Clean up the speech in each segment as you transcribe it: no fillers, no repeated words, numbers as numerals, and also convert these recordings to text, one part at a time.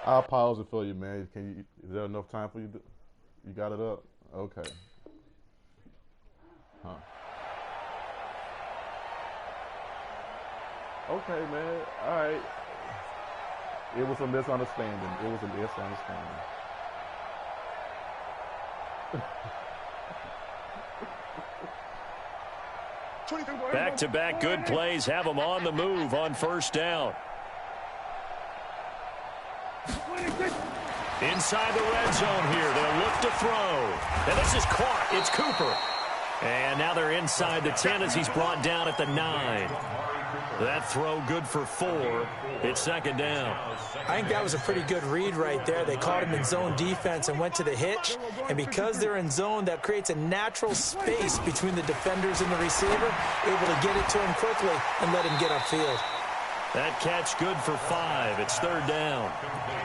I'll pause it for you, man. Is there enough time for you? You got it up? Okay. Huh. Okay, man. All right. It was a misunderstanding. Back-to-back good plays have them on the move on first down. Inside the red zone here. They'll look to throw. And this is caught. It's Cooper. And now they're inside the 10 as he's brought down at the 9. That throw good for 4. It's second down. I think that was a pretty good read right there. They caught him in zone defense and went to the hitch. And because they're in zone, that creates a natural space between the defenders and the receiver, able to get it to him quickly and let him get upfield. That catch good for 5. It's third down.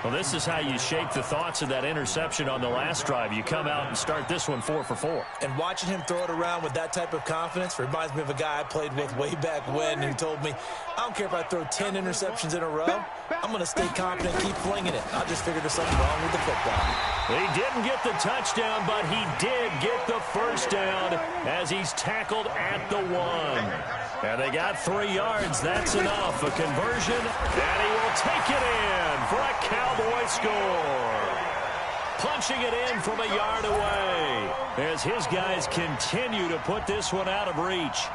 Well, this is how you shape the thoughts of that interception on the last drive. You come out and start this one 4 for 4. And watching him throw it around with that type of confidence reminds me of a guy I played with way back when who told me, I don't care if I throw 10 interceptions in a row. I'm going to stay confident and keep flinging it. I just figured there's something wrong with the football. He didn't get the touchdown, but he did get the first down as he's tackled at the 1. And they got 3 yards. That's enough. A conversion, and he will take it in for a Cowboy score. Punching it in from a yard away as his guys continue to put this one out of reach.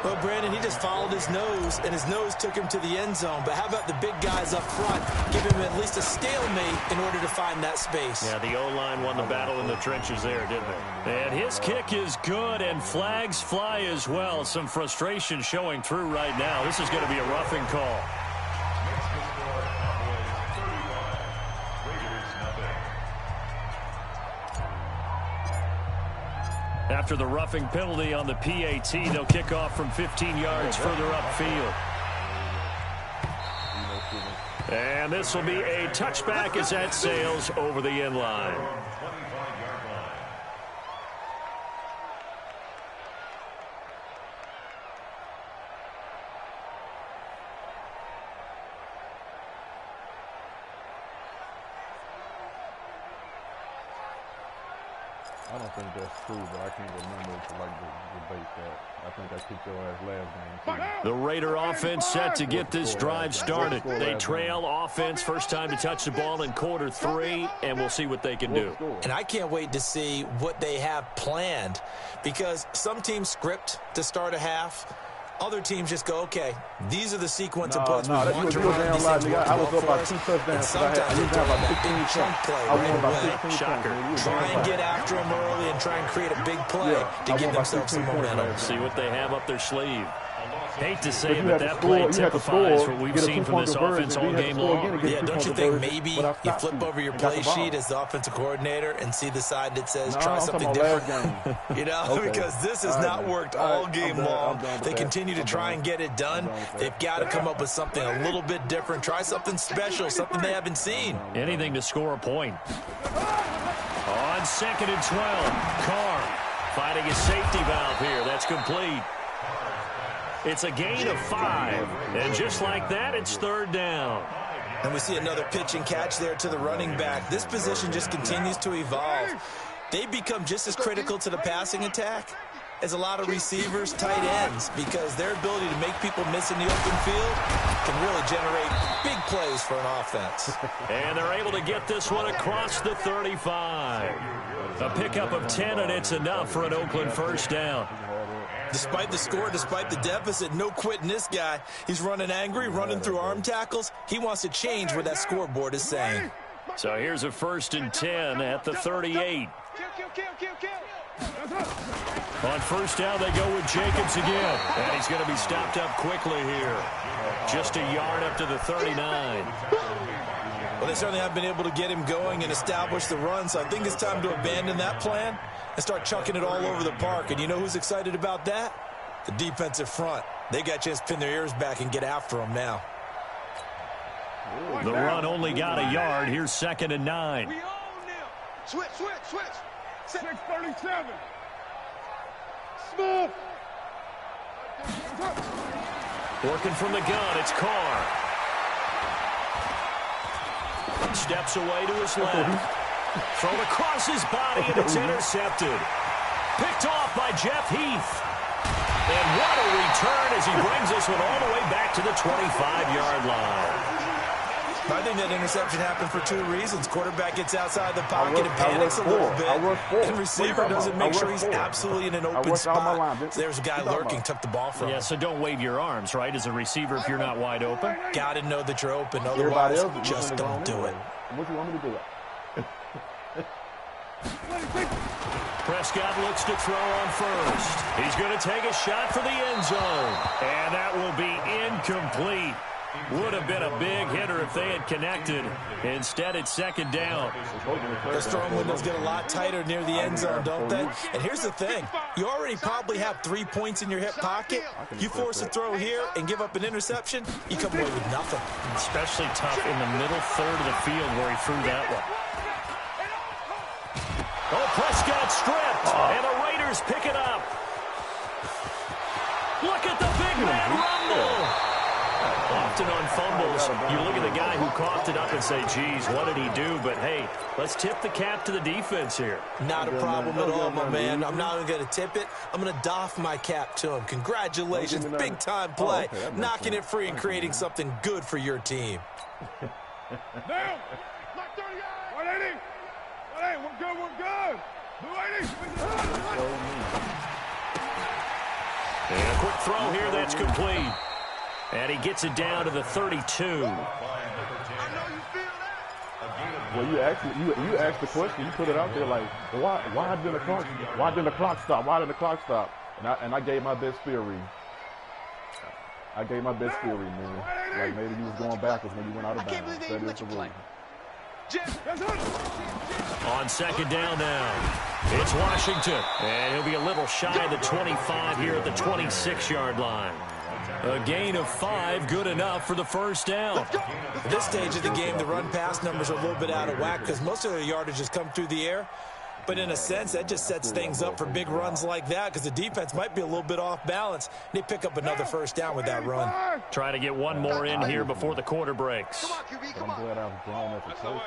Well, Brandon, he just followed his nose, and his nose took him to the end zone. But how about the big guys up front? Give him at least a stalemate in order to find that space. Yeah, the O-line won the battle in the trenches there, didn't they? And his kick is good, and flags fly as well. Some frustration showing through right now. This is going to be a roughing call. After the roughing penalty on the PAT, they'll kick off from 15 yards further upfield. And this will be a touchback as that sails over the end line. I don't think that's true, but I can't remember to debate that. I think I kicked your ass last game, too. The Raider offense set to get this drive started. They trail offense first time to touch the ball in quarter 3, and we'll see what they can do. And I can't wait to see what they have planned, because some teams script to start a half. Other teams just go, okay, these are the sequence of plays we want to run. These things work well for us. And sometimes they throw that big chunk play right away. Shocker. Try and get after them early and try and create a big play to give themselves some momentum. See what they have up their sleeve. Hate to say it, but that play typifies what we've seen from this offense all game long. Yeah, don't you think maybe you flip over your play sheet as the offensive coordinator and see the side that says try something different? You know, because this has not worked all game long. They continue to try and get it done. They've got to come up with something a little bit different. Try something special, something they haven't seen. Anything to score a point. On 2nd and 12, Carr finding his safety valve here. That's complete. It's a gain of 5, and just like that, it's third down. And we see another pitch and catch there to the running back. This position just continues to evolve. They become just as critical to the passing attack as a lot of receivers, tight ends, because their ability to make people miss in the open field can really generate big plays for an offense. And they're able to get this one across the 35. A pickup of 10, and it's enough for an Oakland first down. Despite the score, despite the deficit, no quitting this guy. He's running angry, running through arm tackles. He wants to change what that scoreboard is saying. So here's a 1st and 10 at the 38. On first down, they go with Jacobs again. And he's going to be stopped up quickly here. Just a yard up to the 39. Well, they certainly have been able to get him going and establish the run, so I think it's time to abandon that plan and start chucking it all over the park. And you know who's excited about that? The defensive front. They got a chance to pin their ears back and get after him now. The run only got a yard. Here's 2nd and 9. Switch. 637. Smith. Working from the gun, it's Carr. Steps away to his left. Thrown across his body, and it's intercepted. Picked off by Jeff Heath. And what a return as he brings this one all the way back to the 25-yard line. I think that interception happened for two reasons. Quarterback gets outside the pocket and panics a little bit. And receiver doesn't make sure he's absolutely in an open spot. So there's a guy lurking, took the ball from him. Yeah, so don't wave your arms, right, as a receiver if you're not wide open. Got to know that you're open. Otherwise, just don't do it. What do you want me to do? Prescott looks to throw on first. He's going to take a shot for the end zone. And that will be incomplete. Would have been a big hitter if they had connected. Instead, it's second down. Those throwing windows get a lot tighter near the end zone, don't they? And here's the thing. You already probably have 3 points in your hip pocket. You force a throw here and give up an interception, you come away with nothing. Especially tough in the middle third of the field where he threw that one. Oh, Prescott stripped, and the Raiders pick it up. Look at the big man rumble. Often on fumbles, you look at the guy who coughed it up and say, geez, what did he do? But, hey, let's tip the cap to the defense here. Not a problem at all, my man. I'm not even going to tip it. I'm going to doff my cap to him. Congratulations, big-time play. Knocking it free and creating something good for your team. Now, 180. 180, we're good, we're good. 280. And a quick throw here that's complete. And he gets it down to the 32. Well, you asked the question. You put it out there like, why didn't the clock stop? Why didn't the clock stop? And I gave my best theory. Man. Like maybe you was going backwards when you went out of bounds. That is the rule. On second down now, it's Washington. And he'll be a little shy of the 25 here at the 26-yard line. A gain of 5, good enough for the first down. At this stage of the game, the run-pass numbers are a little bit out of whack because most of their yardage has come through the air. But in a sense, that just sets things up for big runs like that because the defense might be a little bit off balance. And they pick up another first down with that run. Try to get one more in here before the quarter breaks. I'm glad I've grown as a person.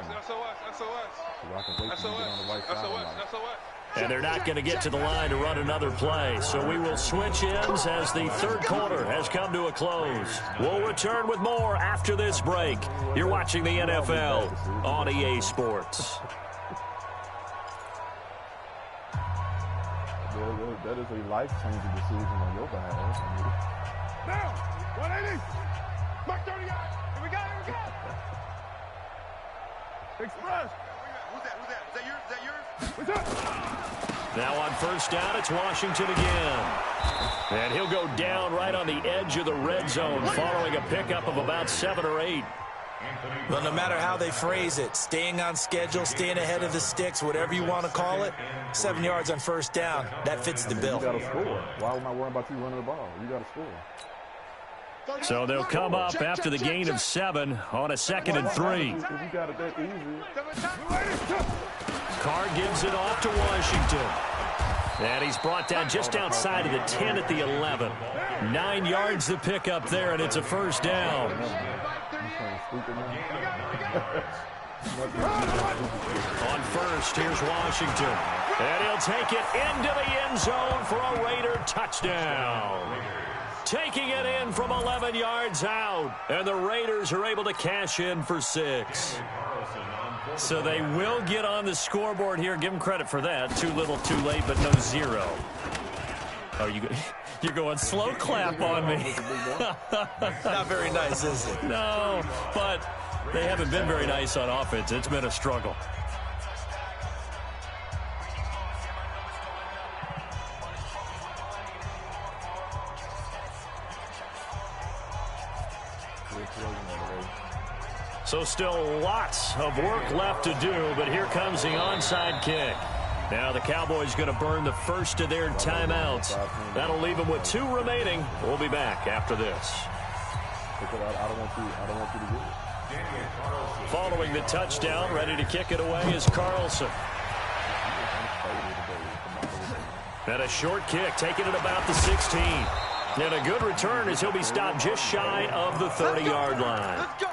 And they're not going to get to the line to run another play. So we will switch ends as the third quarter has come to a close. We'll return with more after this break. You're watching the NFL on EA Sports. That is a life-changing decision on your behalf. Now, 180. Mark 30 guys. Here we go. Express. Who's that? Is that yours? What's up? Now on first down, it's Washington again. And he'll go down right on the edge of the red zone following a pickup of about 7 or 8. Well, no matter how they phrase it, staying on schedule, staying ahead of the sticks, whatever you want to call it, 7 yards on first down, that fits the bill. You got to score. Why am I worrying about you running the ball? You got to score. So they'll come up after the gain of 7 on a 2nd and 3. You got it that easy. Carr gives it off to Washington. And he's brought down just outside of the 10 at the 11. 9 yards to pick up there, and it's a first down. On first, here's Washington. And he'll take it into the end zone for a Raider touchdown. Taking it in from 11 yards out. And the Raiders are able to cash in for 6. So they will get on the scoreboard here. Give them credit for that. Too little, too late, but no 0. Oh, you're going slow clap on me. Not very nice, is it? No, but they haven't been very nice on offense. It's been a struggle. So still lots of work left to do, but here comes the onside kick. Now the Cowboys going to burn the first of their timeouts. That'll leave them with 2 remaining. We'll be back after this. I don't want you to get it. Following the touchdown, ready to kick it away is Carlson. And a short kick, taking it about the 16. And a good return as he'll be stopped just shy of the 30-yard line. Let's go.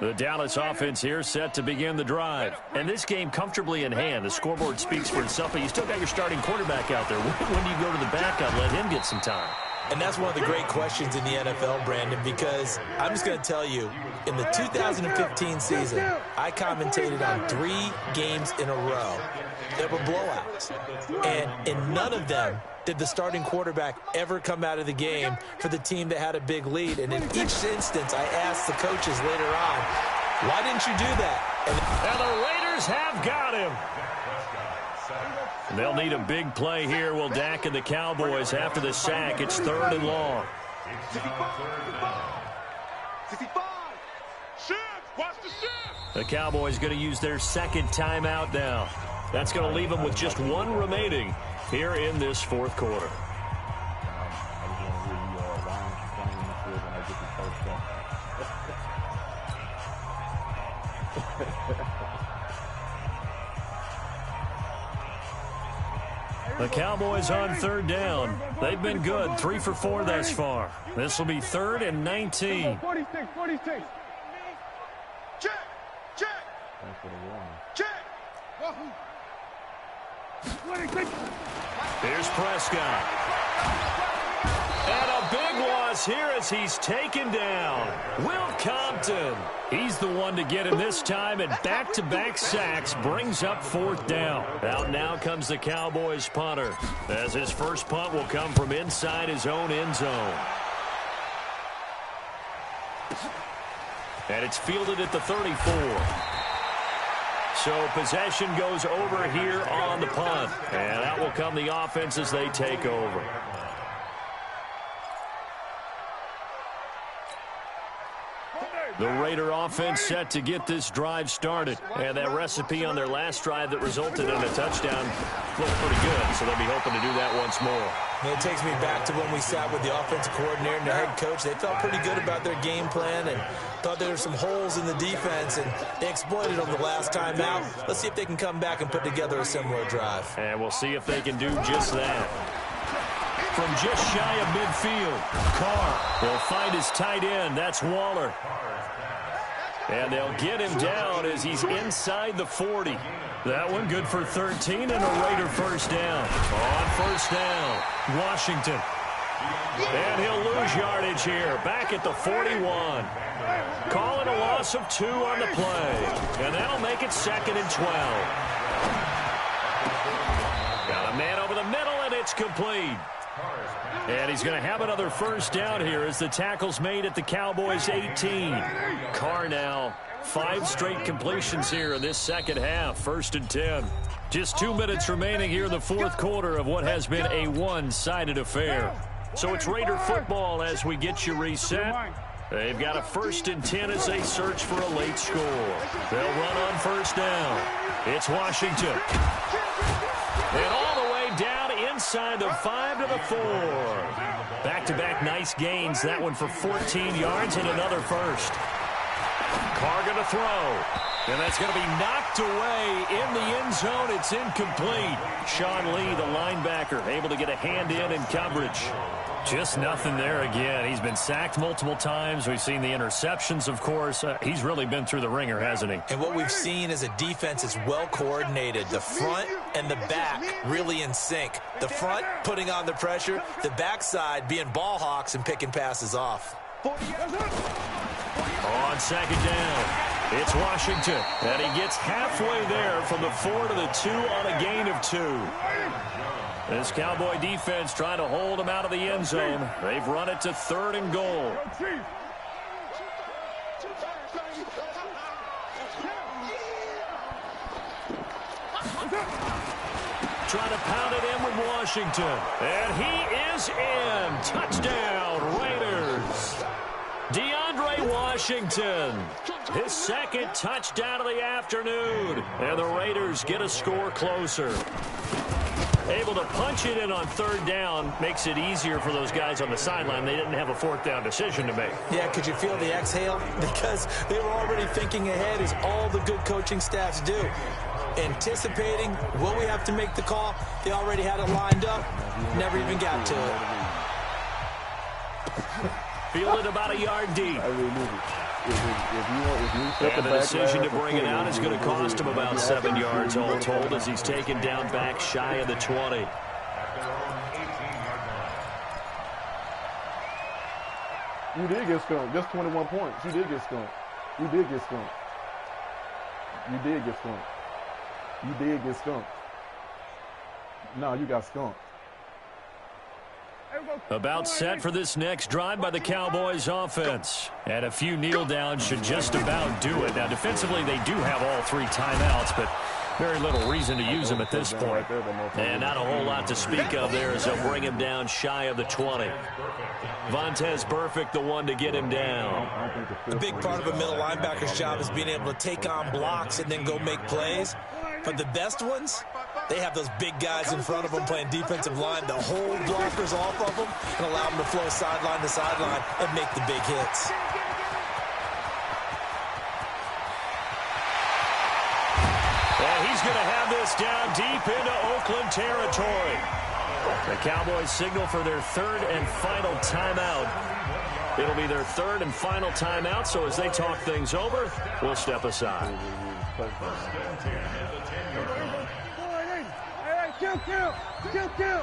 The Dallas offense here set to begin the drive. And this game comfortably in hand. The scoreboard speaks for itself, but you still got your starting quarterback out there. When do you go to the backup, let him get some time? And that's one of the great questions in the NFL, Brandon, because I'm just going to tell you, in the 2015 season, I commentated on 3 games in a row that were blowouts. And in none of them did the starting quarterback ever come out of the game for the team that had a big lead. And in each instance, I asked the coaches later on, why didn't you do that? And the Raiders have got him. They'll need a big play here. Will Dak and the Cowboys after the sack. It's 3rd and long. The Cowboys going to use their second timeout now. That's going to leave them with just 1 remaining here in this 4th quarter. The Cowboys on 3rd down. They've been good, 3 for 4 thus far. This will be 3rd and 19. 46. Check. Here's Prescott. And a big loss here as he's taken down. Will Compton. He's the one to get him this time, and back-to-back sacks brings up 4th down. Out now comes the Cowboys punter, as his first punt will come from inside his own end zone. And it's fielded at the 34. So possession goes over here on the punt. And out will come the offense as they take over. The Raider offense set to get this drive started. And that recipe on their last drive that resulted in a touchdown looked pretty good. So they'll be hoping to do that once more. It takes me back to when we sat with the offensive coordinator and the head coach. They felt pretty good about their game plan and thought there were some holes in the defense, and they exploited them the last time out. Let's see if they can come back and put together a similar drive. And we'll see if they can do just that. From just shy of midfield, Carr will find his tight end. That's Waller. And they'll get him down as he's inside the 40. That one good for 13 and a Raider first down. On first down, Washington. And he'll lose yardage here, back at the 41. Calling a loss of 2 on the play. And that'll make it 2nd and 12. Got a man over the middle, and it's complete. And he's going to have another first down here as the tackle's made at the Cowboys' 18. Carr now, 5 straight completions here in this second half, 1st and 10. Just 2 minutes remaining here in the 4th quarter of what has been a one-sided affair. So it's Raider football as we get you reset. They've got a 1st and 10 as they search for a late score. They'll run on first down. It's Washington. And all the way down inside the 5 to the 4. Back-to-back nice gains. That one for 14 yards and another first. Carr going to throw. And that's going to be knocked away in the end zone. It's incomplete. Sean Lee, the linebacker, able to get a hand in coverage. Just nothing there again. He's been sacked multiple times. We've seen the interceptions, of course. He's really been through the ringer, hasn't he? And what we've seen is a defense is well coordinated. The front and the back really in sync. The front putting on the pressure. The backside being ball hawks and picking passes off. On second down, it's Washington. And he gets halfway there from the 4 to the 2 on a gain of 2. This Cowboy defense trying to hold him out of the end zone. They've run it to 3rd and goal. Trying to pound it in with Washington. And he is in. Touchdown, Raiders. DeAndre Washington, his 2nd touchdown of the afternoon. And the Raiders get a score closer. Able to punch it in on 3rd down makes it easier for those guys on the sideline. They didn't have a 4th down decision to make. Yeah, could you feel the exhale? Because they were already thinking ahead, as all the good coaching staffs do. Anticipating, will we have to make the call? They already had it lined up. Never even got to it. Fielded about a yard deep. And the decision to bring it out is going to cost him about 7 yards all told as he's taken down back shy of the 20. You did get skunked. Just 21 points. You did get skunked. You did get skunked. You did get skunked. You did get skunked. No, you got skunked. About set for this next drive by the Cowboys offense. And a few kneel downs should just about do it. Now, defensively, they do have all 3 timeouts, but very little reason to use them at this point. And not a whole lot to speak of there as they'll bring him down shy of the 20. Vontaze Burfict, the one to get him down. A big part of a middle linebacker's job is being able to take on blocks and then go make plays. But the best ones, they have those big guys in front of them playing defensive line to hold blockers off of them and allow them to flow sideline to sideline and make the big hits. And he's going to have this down deep into Oakland territory. The Cowboys signal for their 3rd and final timeout. It'll be their 3rd and final timeout, so as they talk things over, we'll step aside. Kill.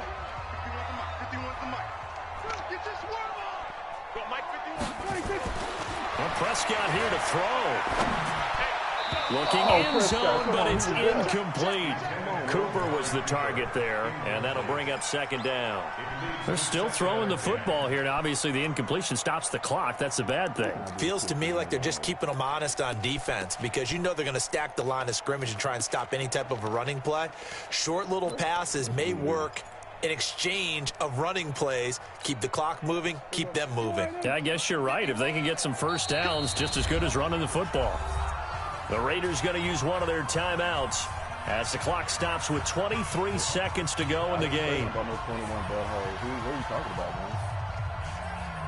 Well, Prescott here to throw. Looking end zone, but it's incomplete. Cooper was the target there, and that'll bring up 2nd down. They're still throwing the football here. Now, obviously, the incompletion stops the clock. That's a bad thing. Feels to me like they're just keeping them honest on defense because you know they're going to stack the line of scrimmage and try and stop any type of a running play. Short little passes may work in exchange of running plays. Keep the clock moving, keep them moving. Yeah, I guess you're right. If they can get some first downs, just as good as running the football. The Raiders going to use one of their timeouts as the clock stops with 23 seconds to go in the game. What are you talking about, man?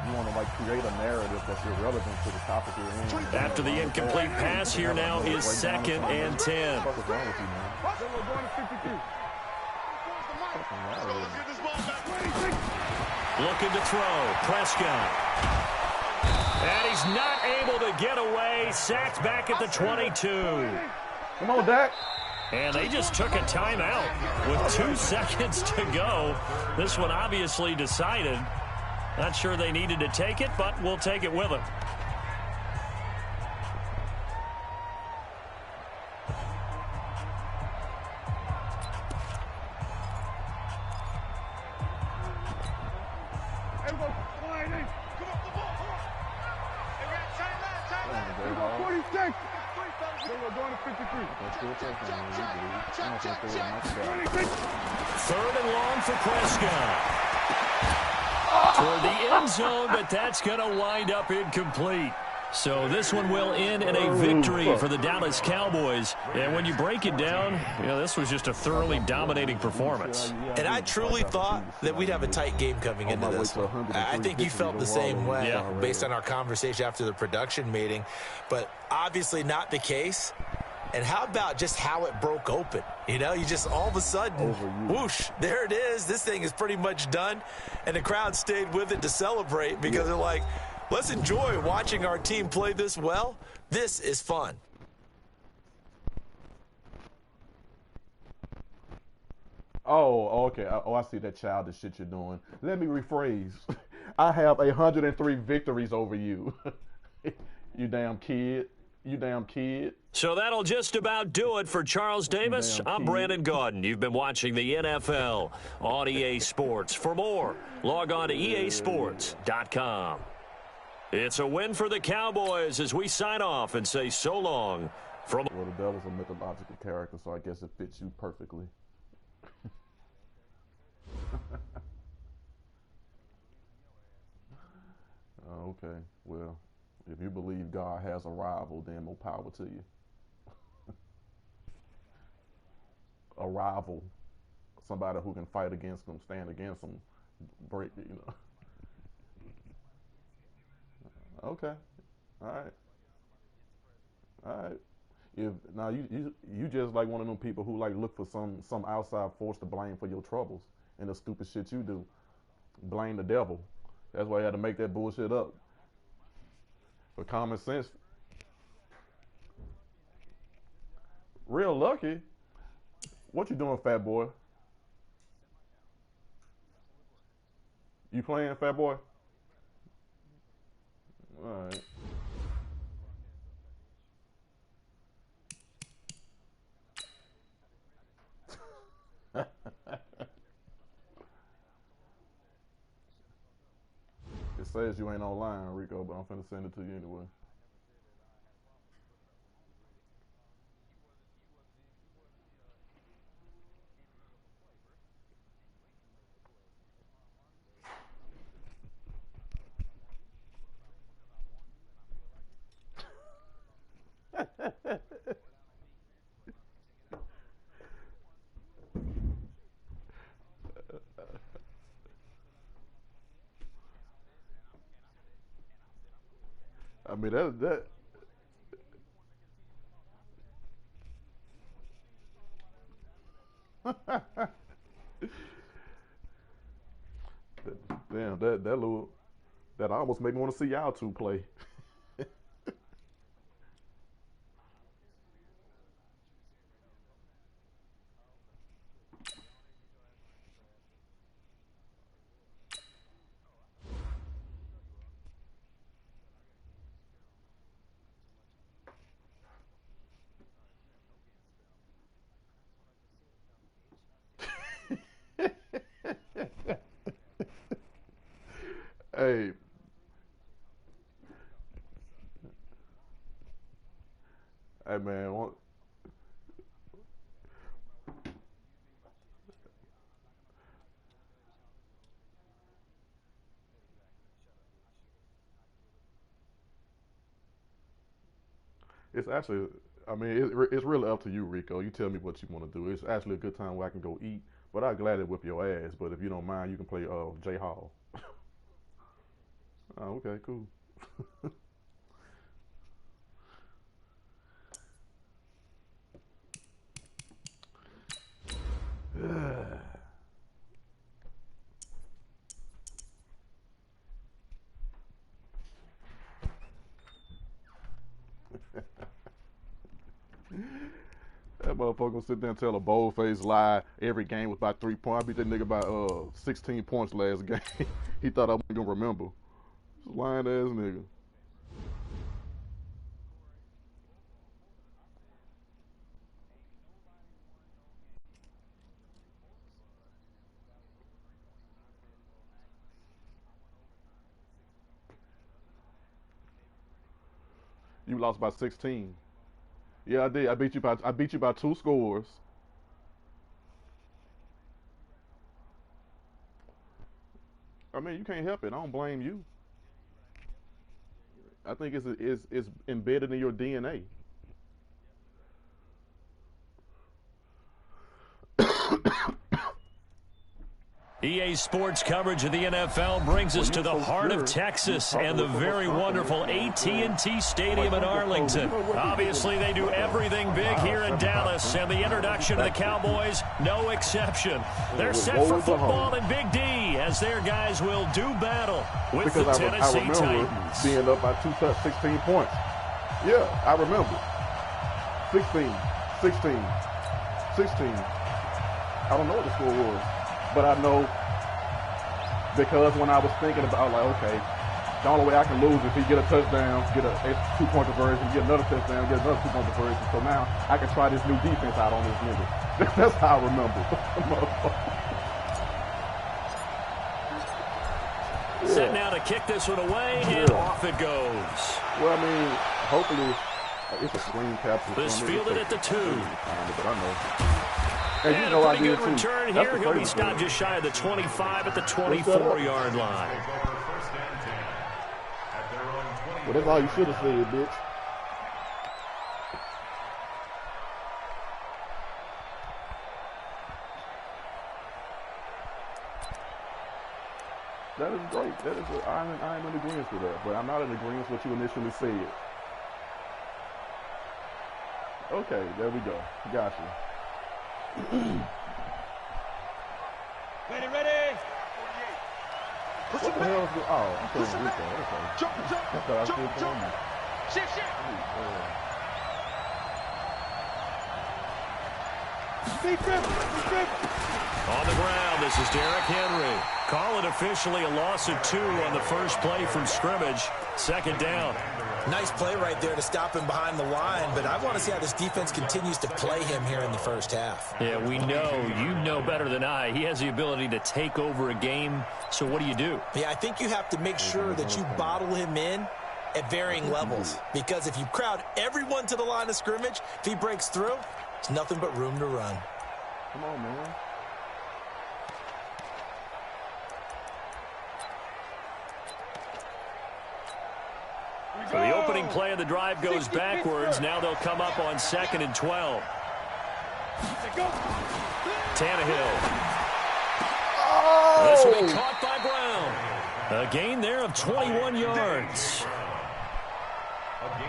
You want to, like, create a narrative that's irrelevant to the topic you're in. After the incomplete pass, here now is 2nd and 10. What's wrong with you, man? Looking to throw. Prescott. And he's not able to get away. Sacked back at the 22. Come on, Dak. And they just took a timeout with 2 seconds to go. This one obviously decided. Not sure they needed to take it, but we'll take it with them. Third and long for Prescott. Toward the end zone, but that's going to wind up incomplete. So this one will end in a victory for the Dallas Cowboys. And when you break it down, you know, this was just a thoroughly dominating performance. And I truly thought that we'd have a tight game coming into this one. I think you felt the same way based on our conversation after the production meeting. But obviously not the case. And how about just how it broke open? You know, you just all of a sudden, whoosh, there it is. This thing is pretty much done. And the crowd stayed with it to celebrate because they're like, let's enjoy watching our team play this well. This is fun. Oh, okay. Oh, I see that childish shit you're doing. Let me rephrase. I have 103 victories over you. You damn kid. You damn kid. So that'll just about do it for Charles Davis. I'm Brandon Gaudin. You've been watching the NFL on EA Sports. For more, log on to easports.com. It's a win for the Cowboys as we sign off and say so long from... Well, the devil's a mythological character, so I guess it fits you perfectly. Okay, well, if you believe God has a rival, then more power to you. A rival, somebody who can fight against them, stand against them, break, you know. Okay, all right. If now you just like one of them people who like look for some outside force to blame for your troubles and the stupid shit you do. Blame the devil. That's why I had to make that bullshit up. For common sense Real lucky? What you doing, fat boy? You playing, fat boy? All right. It says you ain't online, Rico, but I'm finna send it to you anyway. I mean that damn that little that almost made me want to see y'all two play. Hey, hey man, it's actually, I mean, it's really up to you, Rico. You tell me what you want to do. It's actually a good time where I can go eat, but I'd gladly whip your ass. But if you don't mind, you can play J Hall. Oh, okay, cool. That motherfucker gonna sit there and tell a bold-faced lie every game was about 3 points. I beat that nigga by 16 points last game. He thought I wasn't gonna remember. Lying ass nigga. You lost by 16. Yeah, I did. I beat you by 2 scores. I mean, you can't help it. I don't blame you. I think it's embedded in your DNA. EA Sports coverage of the NFL brings us to the heart of Texas and the very wonderful AT&T Stadium in Arlington. Obviously, they do everything big here in Dallas, and the introduction of the Cowboys, no exception. They're set for football in Big D as their guys will do battle with the Tennessee Titans. Being up by 16 points. Yeah, I remember. 16. I don't know what the score was. But I know because when I was thinking about, like, okay, the only way I can lose is if he get a touchdown, get a 2-point conversion, get another touchdown, get another 2-point conversion. So now I can try this new defense out on this nigga. That's how I remember. Set now to kick this one away, and off it goes. Well, I mean, hopefully it's a screen capture. This fielded at the 2. But I know. And you know, a pretty good return here. He'll be stopped just shy of the 25 at the 24-yard line. Well, that's all you should have said, bitch. That is great. That is. I am in agreement with that, but I'm not in agreement with what you initially said. Okay, there we go. Gotcha. Ready. What the hell is going on? Oh, I'm playing Rico. Okay. Jump. That's what I said. Shift. On the ground, this is Derrick Henry. Call it officially a loss of 2 on the first play from scrimmage. Second down. Nice play right there to stop him behind the line, but I want to see how this defense continues to play him here in the first half. Yeah, we know. You know better than I. He has the ability to take over a game, so what do? Yeah, I think you have to make sure that you bottle him in at varying levels, because if you crowd everyone to the line of scrimmage, if he breaks through, it's nothing but room to run. Come on, man. So the opening play of the drive goes backwards. Now they'll come up on 2nd and 12. Tannehill. Oh! This will be caught by Brown. A gain there of 21 yards.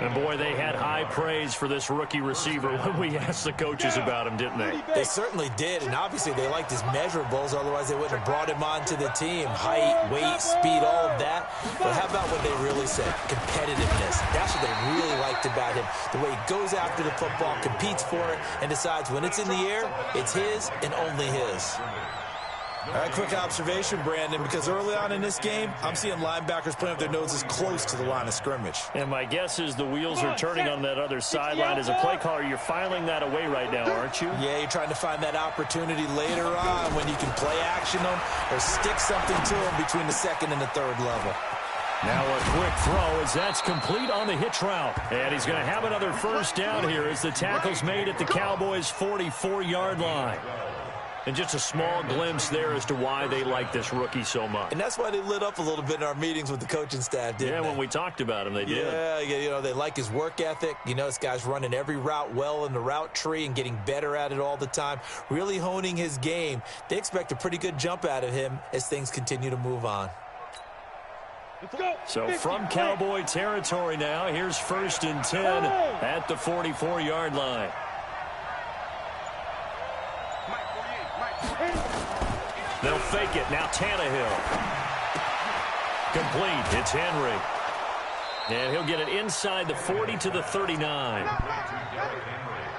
And, boy, they had high praise for this rookie receiver when we asked the coaches about him, didn't they? They certainly did, and obviously they liked his measurables. Otherwise, they wouldn't have brought him onto the team. Height, weight, speed, all of that. But how about what they really said? Competitiveness. That's what they really liked about him. The way he goes after the football, competes for it, and decides when it's in the air, it's his and only his. All right, quick observation, Brandon, because early on in this game, I'm seeing linebackers playing with their noses close to the line of scrimmage. And my guess is the wheels are turning on that other sideline. As a play caller, you're filing that away right now, aren't you? Yeah, you're trying to find that opportunity later on when you can play action them or stick something to them between the 2nd and the 3rd level. Now a quick throw as that's complete on the hitch route. And he's going to have another first down here as the tackle's made at the Cowboys' 44-yard line. And just a small glimpse there as to why they like this rookie so much. And that's why they lit up a little bit in our meetings with the coaching staff, didn't they? Yeah, when we talked about him, they did. Yeah, you know, they like his work ethic. You know, this guy's running every route well in the route tree and getting better at it all the time, really honing his game. They expect a pretty good jump out of him as things continue to move on. So from Cowboy territory now, here's 1st and 10 at the 44-yard line. They'll fake it. Now Tannehill. Complete. It's Henry. And he'll get it inside the 40 to the 39.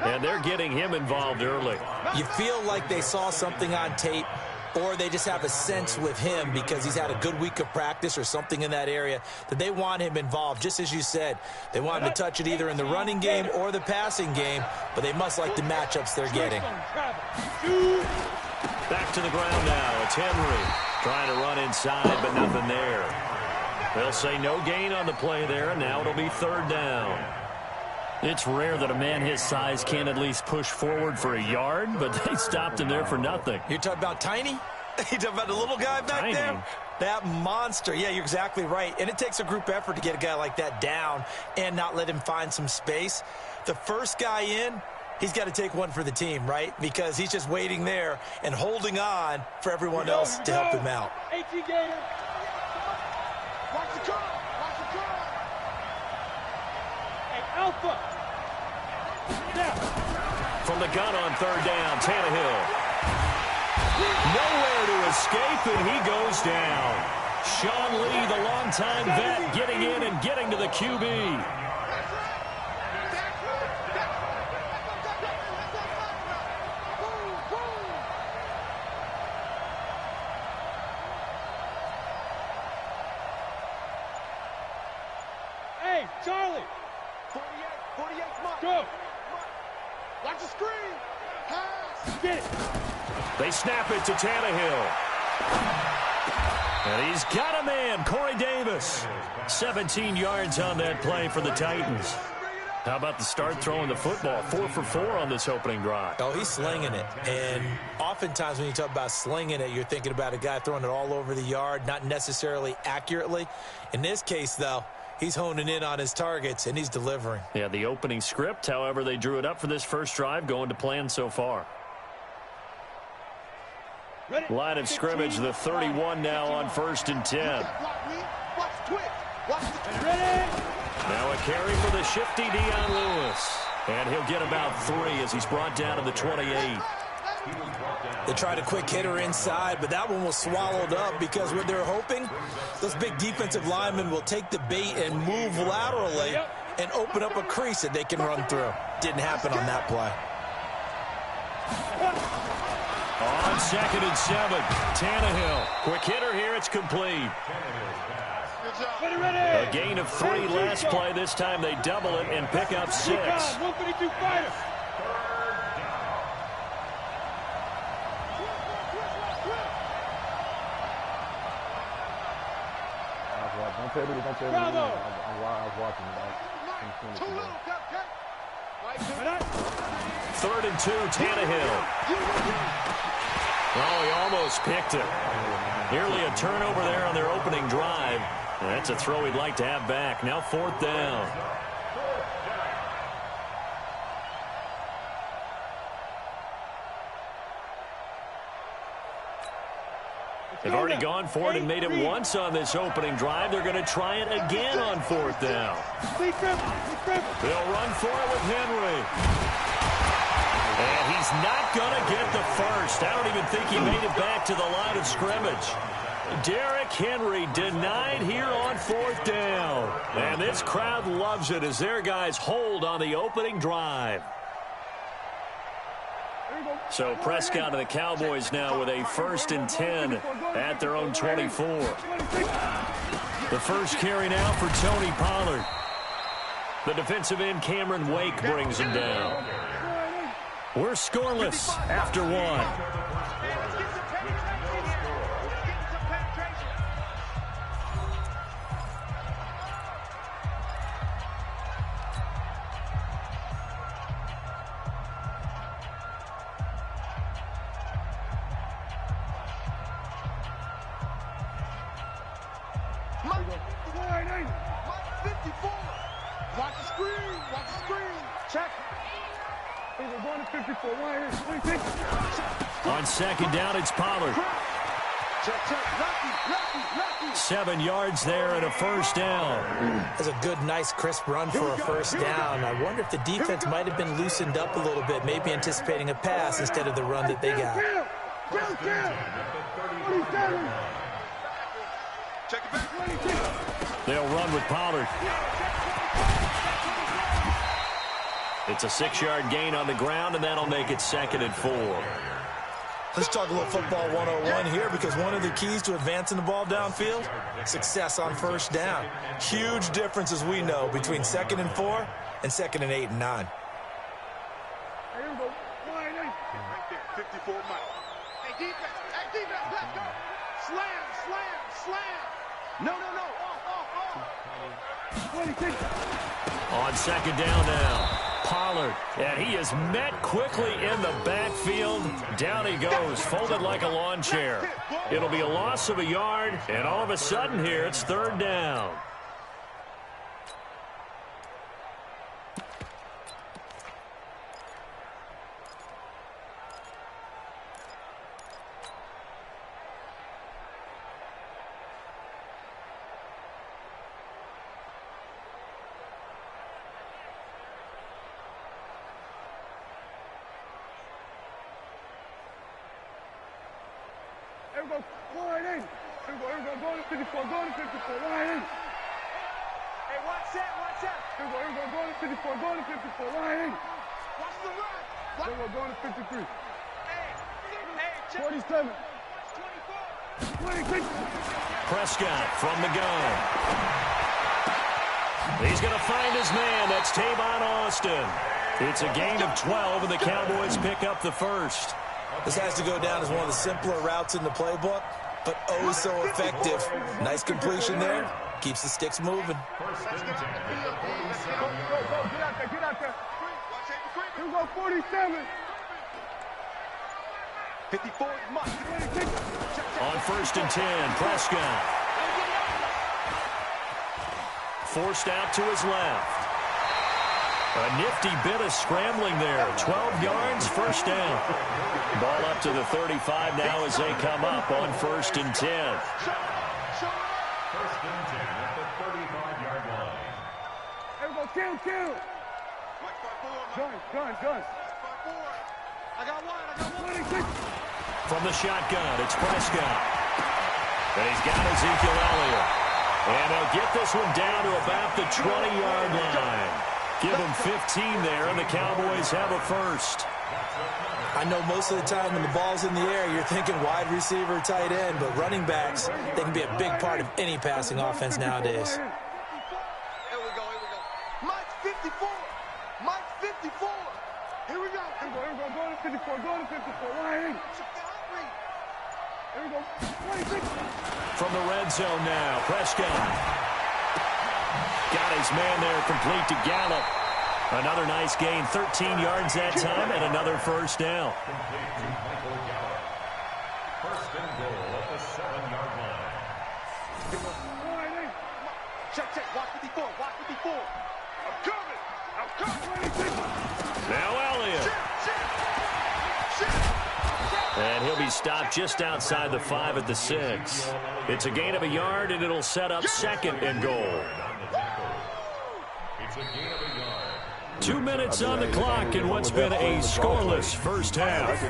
And they're getting him involved early. You feel like they saw something on tape, or they just have a sense with him because he's had a good week of practice or something in that area that they want him involved. Just as you said, they want him to touch it either in the running game or the passing game, but they must like the matchups they're getting. Back to the ground now. It's Henry trying to run inside, but nothing there. They'll say no gain on the play there, and now it'll be 3rd down. It's rare that a man his size can't at least push forward for a yard, but they stopped him there for nothing. You're talking about Tiny? You're talking about the little guy back there? That monster. Yeah, you're exactly right. And it takes a group effort to get a guy like that down and not let him find some space. The first guy in, he's got to take one for the team, right? Because he's just waiting there and holding on for everyone else to help him out. Watch the curl. Watch the curl. Hey, Alpha. From the gun on 3rd down, Tannehill. Nowhere to escape, and he goes down. Sean Lee, the longtime vet, getting in and getting to the QB. Hey, Charlie. 48, come on. Go. Watch the screen. Pass. Get it. They snap it to Tannehill. And he's got a man, Corey Davis. 17 yards on that play for the Titans. How about the start throwing the football? 4 for 4 on this opening drive. Oh, he's slinging it. And oftentimes when you talk about slinging it, you're thinking about a guy throwing it all over the yard, not necessarily accurately. In this case, though, he's honing in on his targets, and he's delivering. Yeah, the opening script, however, they drew it up for this first drive, going to plan so far. Line of scrimmage, the 31 now on 1st and 10. Now a carry for the shifty Dion Lewis. And he'll get about 3 as he's brought down to the 28. They tried a quick hitter inside, but that one was swallowed up because what they're hoping, those big defensive linemen will take the bait and move laterally and open up a crease that they can run through. Didn't happen on that play. On 2nd and 7, Tannehill. Quick hitter here, it's complete. A gain of 3 last play. This time they double it and pick up 6. 152 fighters. Don't tell me. Don't tell me. I was watching it. Too little, okay? 3rd and 2, Tannehill. Oh, he almost picked it. Nearly a turnover there on their opening drive. That's a throw he'd like to have back. Now 4th down. They've already gone for it and made it once on this opening drive. They're going to try it again on 4th down. They'll run for it with Henry. And he's not going to get the first. I don't even think he made it back to the line of scrimmage. Derrick Henry denied here on 4th down. And this crowd loves it as their guys hold on the opening drive. So Prescott and the Cowboys now with a 1st and 10 at their own 24. The first carry now for Tony Pollard. The defensive end Cameron Wake brings him down. We're scoreless after 1. Watch the screen. Watch the screen. Check. We're going to 54. On 2nd down, it's Pollard. Check. 7 yards there and a 1st down. That's a good, nice, crisp run for a 1st down. I wonder if the defense might have been loosened up a little bit, maybe anticipating a pass instead of the run that they got. Check it back. They'll run with Pollard. It's a 6-yard gain on the ground, and that'll make it 2nd and 4. Let's talk a little football 101 here, because one of the keys to advancing the ball downfield, success on 1st down. Huge difference, as we know, between 2nd and 4 and 2nd and 8 and 9. Here we go. Right there. 54 Mike. Hey, defense, let's go. Slam. No. Off. 26. On 2nd down now. Pollard, and he is met quickly in the backfield. Down he goes, folded like a lawn chair. It'll be a loss of a yard, and all of a sudden here, it's 3rd down. Go to 54, line in. Hey, watch that. Here we go, go to 54, line in. Watch the run. Here we go to 53. Hey, check. 47. 24. 26. Prescott from the gun. He's going to find his man. That's Tavon Austin. It's a gain of 12, and the Cowboys pick up the 1st. This has to go down as one of the simpler routes in the playbook, but oh so effective. Nice completion there. Keeps the sticks moving. Go. Get out there. Here we go, 47. 54 Mike. On 1st and 10, Prescott. Forced out to his left. A nifty bit of scrambling there. 12 yards, 1st down. Ball up to the 35 now as they come up on 1st and 10. 1st and 10 at the 35-yard line. Here we go, kill. Gun. I got one. 26. From the shotgun, it's Prescott. And he's got Ezekiel Elliott. And they'll get this one down to about the 20-yard line. Give them 15 there, and the Cowboys have a 1st. I know most of the time when the ball's in the air, you're thinking wide receiver, tight end, but running backs, they can be a big part of any passing offense nowadays. Here we go. Mike 54. Mike 54. Here we go. Go to 54. Go to 54. Right. Here we go. 26. From the red zone now, Prescott. Got his man there, complete to Gallup. Another nice gain, 13 yards that time, and another first down. Complete to Michael Gallup. First and goal at the 7-yard line. Check. Watch 54. Watch 54. I'm coming. Now Elliott. And he'll be stopped just outside the 5 at the 6. It's a gain of a yard, and it'll set up second and goal. It's a gain of a yard. 2 minutes on the clock in what's been a scoreless first half.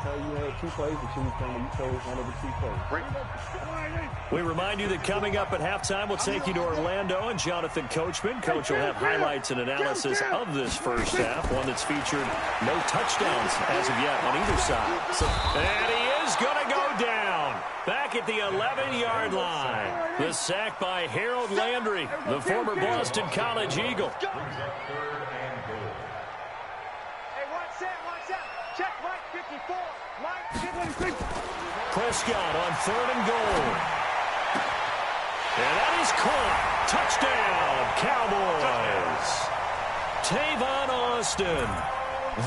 You had 2 plays to choose from, and you chose one of the 2 plays. We remind you that coming up at halftime, we'll take you to Orlando and Jonathan Coachman. Coach will have highlights and analysis of this first half, one that's featured no touchdowns as of yet on either side. And he is going to go down back at the 11-yard line. The sack by Harold Landry, the former Boston College Eagle. Hey, watch that. Check Mike 54. Mike 54. Prescott on 3rd and goal. And that is caught. Touchdown, Cowboys. Tavon Austin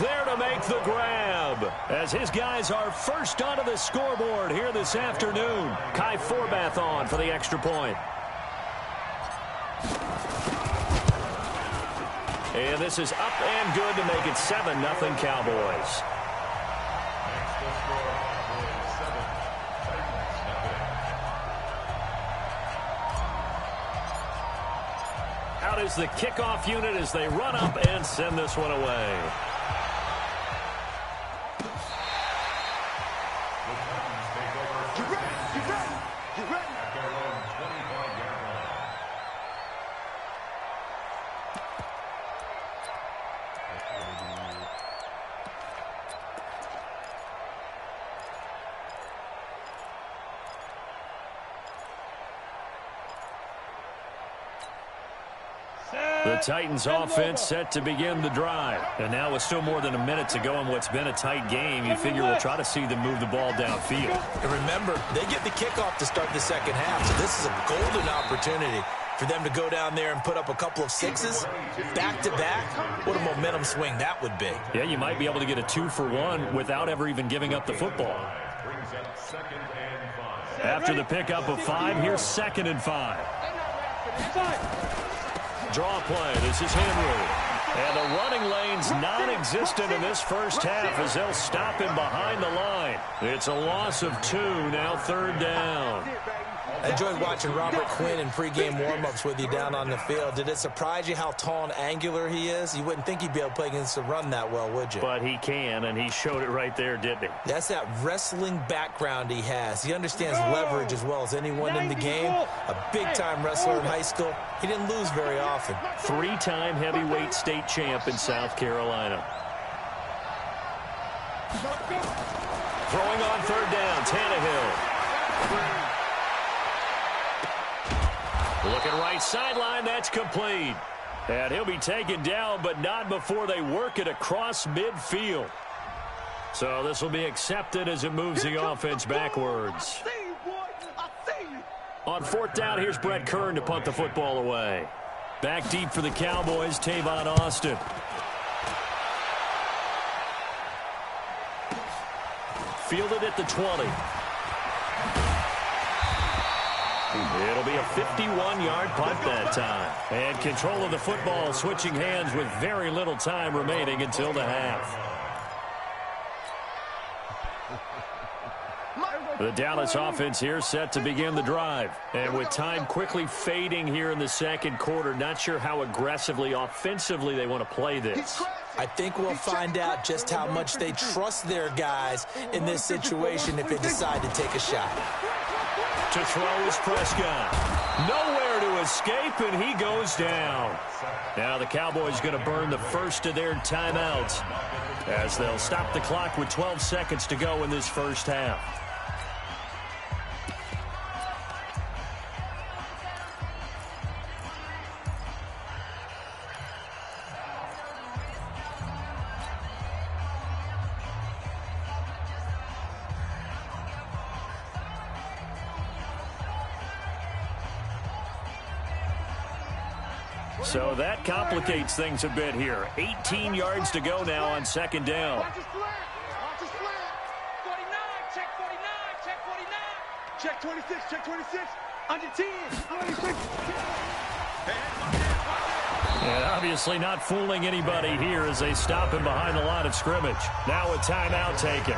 there to make the grab as his guys are first onto the scoreboard here this afternoon. Kai Forbath on for the extra point. And this is up and good to make it 7-0 Cowboys. Out is the kickoff unit as they run up and send this one away. The Titans offense set to begin the drive. And now with still more than a minute to go in what's been a tight game, you figure we'll try to see them move the ball downfield. And remember, they get the kickoff to start the second half, so this is a golden opportunity for them to go down there and put up a couple of 6s back-to-back. What a momentum swing that would be. Yeah, you might be able to get a 2-for-1 without ever even giving up the football. After the pickup of 5, here's 2nd and 5. Draw play. This is Henry. And the running lane's non-existent in this first half as they'll stop him behind the line. It's a loss of 2, now 3rd down. I enjoyed watching Robert Quinn in pregame warm-ups with you down on the field. Did it surprise you how tall and angular he is? You wouldn't think he'd be able to play against the run that well, would you? But he can, and he showed it right there, didn't he? That's that wrestling background he has. He understands leverage as well as anyone in the game. A big-time wrestler in high school. He didn't lose very often. 3-time heavyweight state champ in South Carolina. Throwing on 3rd down, Tannehill. Looking right sideline, that's complete. And he'll be taken down, but not before they work it across midfield. So this will be accepted as it moves the offense backwards. On 4th down, here's Brett Kern to punt the football away. Back deep for the Cowboys, Tavon Austin. Fielded at the 20. It'll be a 51-yard punt that time. And control of the football switching hands with very little time remaining until the half. The Dallas offense here set to begin the drive. And with time quickly fading here in the second quarter, not sure how aggressively, offensively they want to play this. I think we'll find out just how much they trust their guys in this situation if they decide to take a shot. To throw is Prescott. Nowhere to escape, and he goes down. Now the Cowboys going to burn the first of their timeouts as they'll stop the clock with 12 seconds to go in this first half. So that complicates things a bit here. 18 yards to go now on second down. Watch his flat. Watch his flat. 49. Check 49. Check 49. Check 26. Check 26. Under 10. 26. And obviously not fooling anybody here as they stop him behind the line of scrimmage. Now a timeout taken.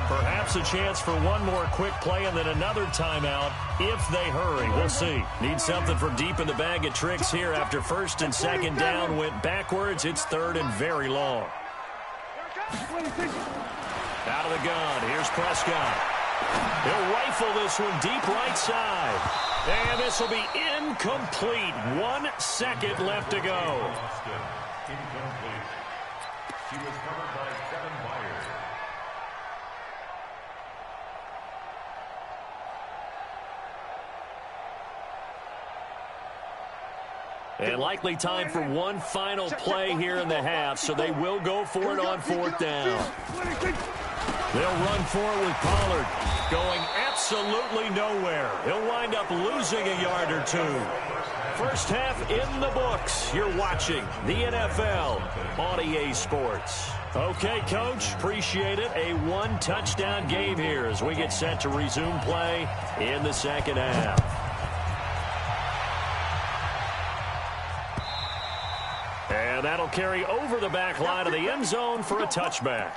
Perhaps a chance for one more quick play and then another timeout if they hurry. We'll see. Need something from deep in the bag of tricks here after first and second down went backwards. It's third and very long. Out of the gun. Here's Prescott. He'll rifle this one deep right side. And this will be incomplete. 1 second left to go. Incomplete. She was covered by Kevin Byers. And likely time for one final play here in the half, so they will go for it on fourth down. They'll run for it with Pollard, going absolutely nowhere. He'll wind up losing a yard or two. First half in the books. You're watching the NFL on EA Sports. Okay, Coach, appreciate it. A one-touchdown game here as we get set to resume play in the second half. And that'll carry over the back line of the end zone for a touchback.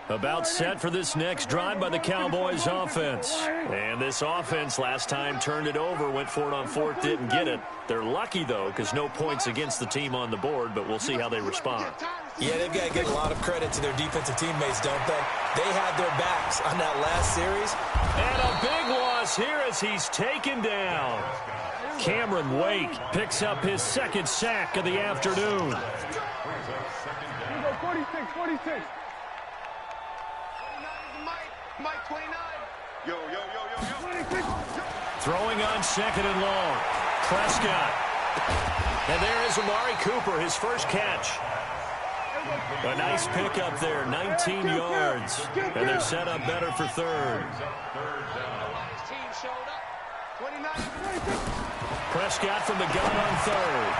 About set for this next drive by the Cowboys offense. And this offense last time turned it over, went for it on fourth, didn't get it. They're lucky, though, because no points against the team on the board, but we'll see how they respond. Yeah, they've got to give a lot of credit to their defensive teammates, don't they? They had their backs on that last series. And a big loss here as he's taken down. Cameron Wake picks up his second sack of the afternoon. 46, 46. Mike 29. Yo. 26. Throwing on second and long. Prescott. And there is Amari Cooper, his first catch. A nice pickup there, 19 yards. And they're set up better for third. Prescott from the gun on third.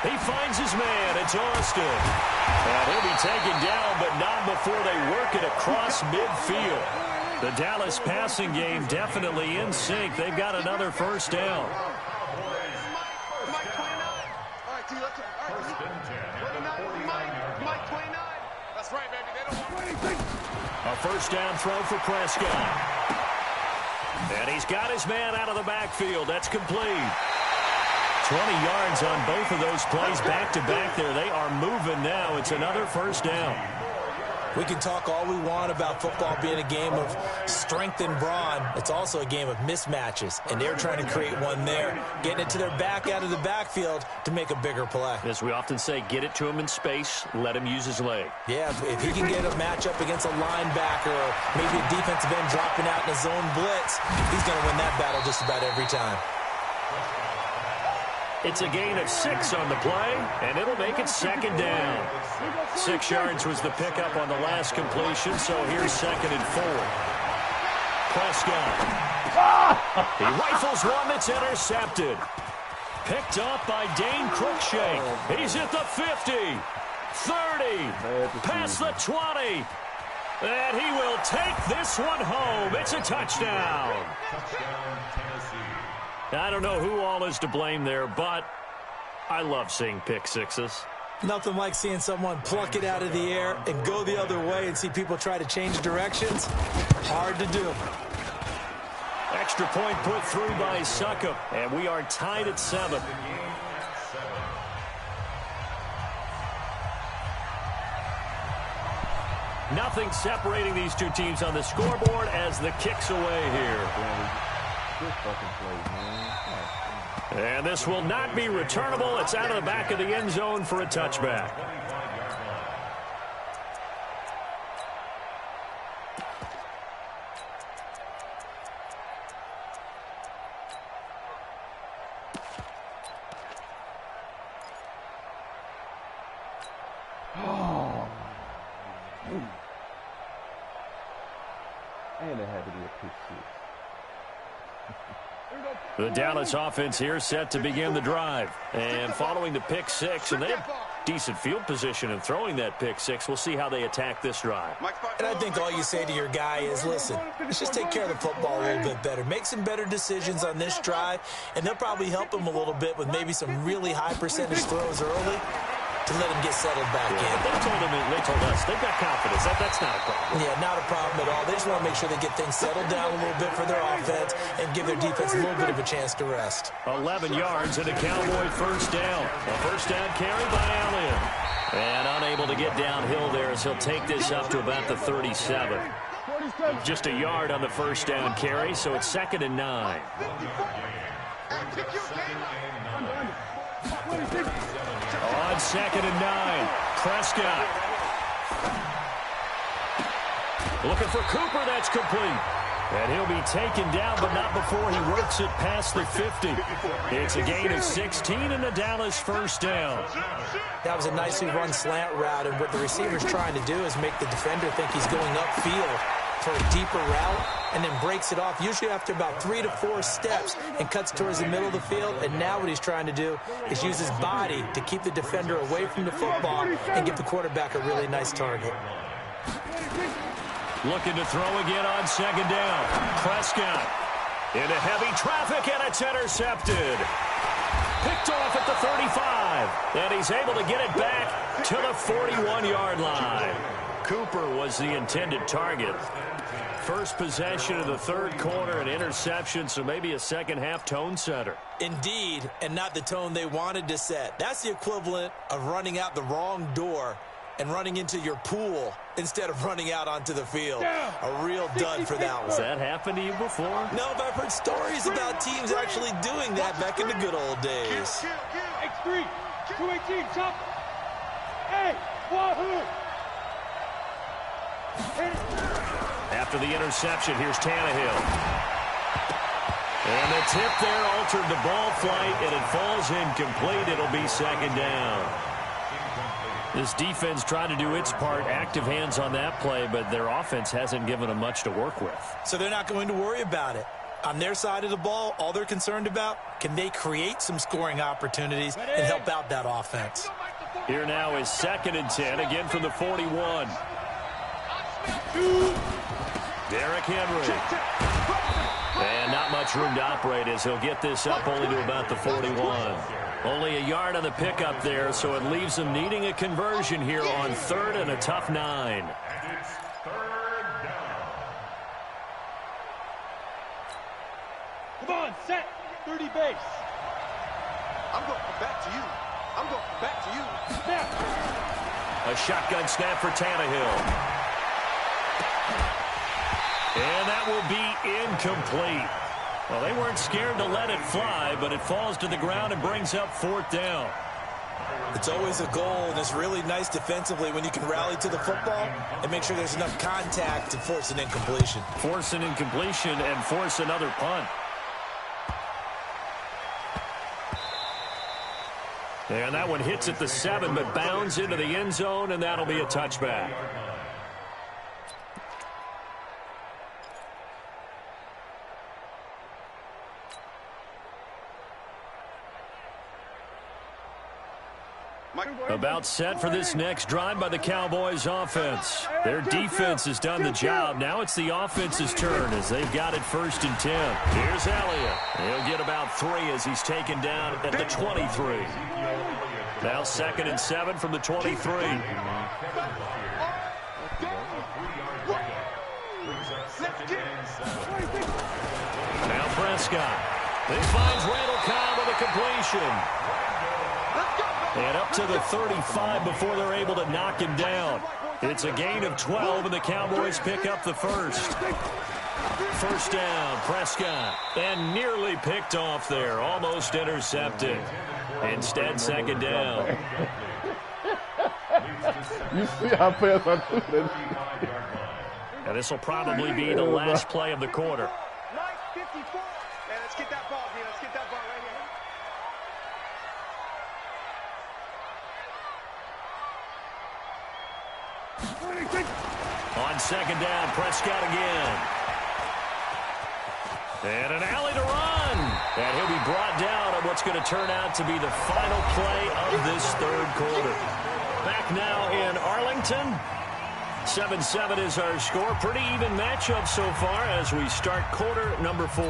He finds his man. It's Austin. And he'll be taken down, but not before they work it across midfield. The Dallas passing game definitely in sync. They've got another first down. A first down throw for Prescott. And he's got his man out of the backfield. That's complete. 20 yards on both of those plays back-to-back there. They are moving now. It's another first down. We can talk all we want about football being a game of strength and brawn. It's also a game of mismatches, and they're trying to create one there, getting it to their back out of the backfield to make a bigger play. As we often say, get it to him in space, let him use his leg. Yeah, if he can get a matchup against a linebacker or maybe a defensive end dropping out in a zone blitz, he's going to win that battle just about every time. It's a gain of 6 on the play, and it'll make it second down. 6 yards was the pickup on the last completion, so here's second and 4. Prescott. He rifles one that's intercepted. Picked up by Dane Cruikshank. He's at the 50, 30, past the 20. And he will take this one home. It's a touchdown. Touchdown, Tennessee. I don't know who all is to blame there, but I love seeing pick sixes. Nothing like seeing someone pluck it out of the air and go the other way and see people try to change directions. Hard to do. extra point put through by Succop, and we are tied at 7. Nothing separating these two teams on the scoreboard as the kick's away here. And this will not be returnable. It's out of the back of the end zone for a touchback. And it had to be a pick six. The Dallas offense here set to begin the drive. And following the pick six, and they have decent field position in throwing that pick six. We'll see how they attack this drive. And I think all you say to your guy is, listen, let's just take care of the football a little bit better. Make some better decisions on this drive, and they'll probably help him a little bit with maybe some really high percentage throws early to let him get settled back in. They told us they've got confidence. That's not a problem. Yeah, not a problem at all. They just want to make sure they get things settled down a little bit for their offense and give their defense a little bit of a chance to rest. 11 yards and a Cowboy first down. A first down carry by Allen. And unable to get downhill there as he'll take this up to about the 37. Just a yard on the first down carry, so it's 2nd and 9. On 2nd and 9, Prescott. Looking for Cooper, that's complete. And he'll be taken down, but not before he works it past the 50. It's a gain of 16 and a Dallas first down. That was a nicely run slant route, and what the receiver's trying to do is make the defender think he's going upfield for a deeper route, and then breaks it off, usually after about 3 to 4 steps, and cuts towards the middle of the field. And now what he's trying to do is use his body to keep the defender away from the football and give the quarterback a really nice target. Looking to throw again on 2nd down. Prescott into heavy traffic, and it's intercepted. Picked off at the 35, and he's able to get it back to the 41-yard line. Cooper was the intended target. First possession of the third quarter, an interception, so maybe a second-half tone setter. Indeed, and not the tone they wanted to set. That's the equivalent of running out the wrong door and running into your pool instead of running out onto the field. A real dud for that one. Has that happened to you before? No, but I've heard stories about teams actually doing that back in the good old days. X3, 218, chop. Hey, wahoo! After the interception, here's Tannehill. And the tip there altered the ball flight, and it falls incomplete. It'll be 2nd down. This defense tried to do its part, active hands on that play, but their offense hasn't given them much to work with. So they're not going to worry about it. On their side of the ball, all they're concerned about, can they create some scoring opportunities and help out that offense? Here now is 2nd and 10, again from the 41. Derrick Henry. And not much room to operate as he'll get this up only to about the 41. Only a yard on the pickup there, so it leaves them needing a conversion here on 3rd and a tough 9. Come on, set, 30 base. I'm going back to you. I'm going back to you. Snap. A shotgun snap for Tannehill. And that will be incomplete. Well, they weren't scared to let it fly, but it falls to the ground and brings up 4th down. It's always a goal, and it's really nice defensively when you can rally to the football and make sure there's enough contact to force an incompletion. Force an incompletion and force another punt. And that one hits at the 7, but bounds into the end zone, and that'll be a touchback. About set for this next drive by the Cowboys offense. Their defense has done the job. Now it's the offense's turn as they've got it 1st and 10. Here's Elliott. He'll get about 3 as he's taken down at the 23. Now 2nd and 7 from the 23. Now Prescott. He finds Randall Cobb with a completion. And up to the 35 before they're able to knock him down. It's a gain of 12, and the Cowboys pick up the first. First down, Prescott. And nearly picked off there. Almost intercepted. Instead, second down. You see how fast I do that? And this will probably be the last play of the quarter. Nice 54. Man, let's get that ball, man. Let's get that ball right here. On second down, Prescott again. And an alley to run. And he'll be brought down on what's going to turn out to be the final play of this third quarter. Back now in Arlington. 7-7 is our score. Pretty even matchup so far as we start quarter number 4.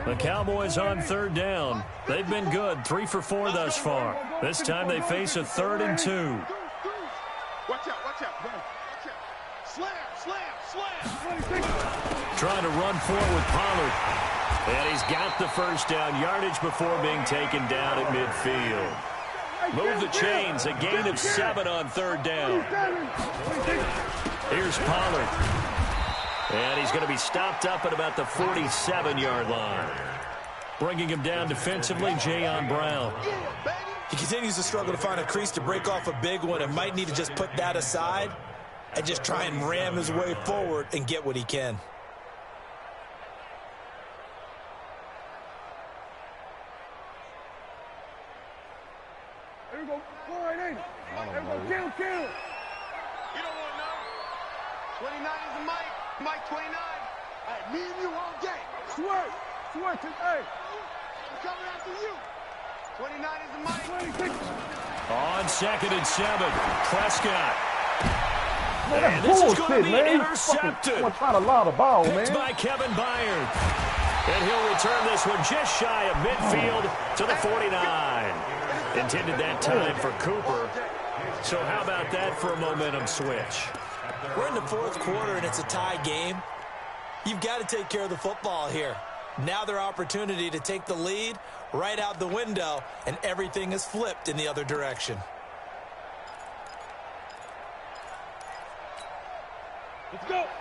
The Cowboys on third down. They've been good, 3 for 4 thus far. This time they face a 3rd and 2. Watch out, watch out. Slam, slam, slam. Trying to run forward with Pollard. And he's got the first down yardage before being taken down at midfield. Move the chains, a gain of 7 on third down. Here's Pollard. And he's going to be stopped up at about the 47-yard line. Bringing him down defensively, Jayon Brown. He continues to struggle to find a crease to break off a big one and might need to just put that aside and just try and ram his way forward and get what he can. There we go. Go right in. There we go. Kill. You don't want to know. 29 is the Mike. Mike 29. Hey, me and you all day. Swear. Hey. I'm coming after you. 29 is the Mike. 26. On 2nd and 7, Prescott. Man, And that's this is bullshit, going to be man. intercepted. I'm trying to lie the ball, Picked man. by Kevin Byard. And he'll return this one just shy of midfield to the 49. Intended that time for Cooper. So how about that for a momentum switch? We're in the 4th quarter, and it's a tie game. You've got to take care of the football here. Now their opportunity to take the lead right out the window, and everything is flipped in the other direction.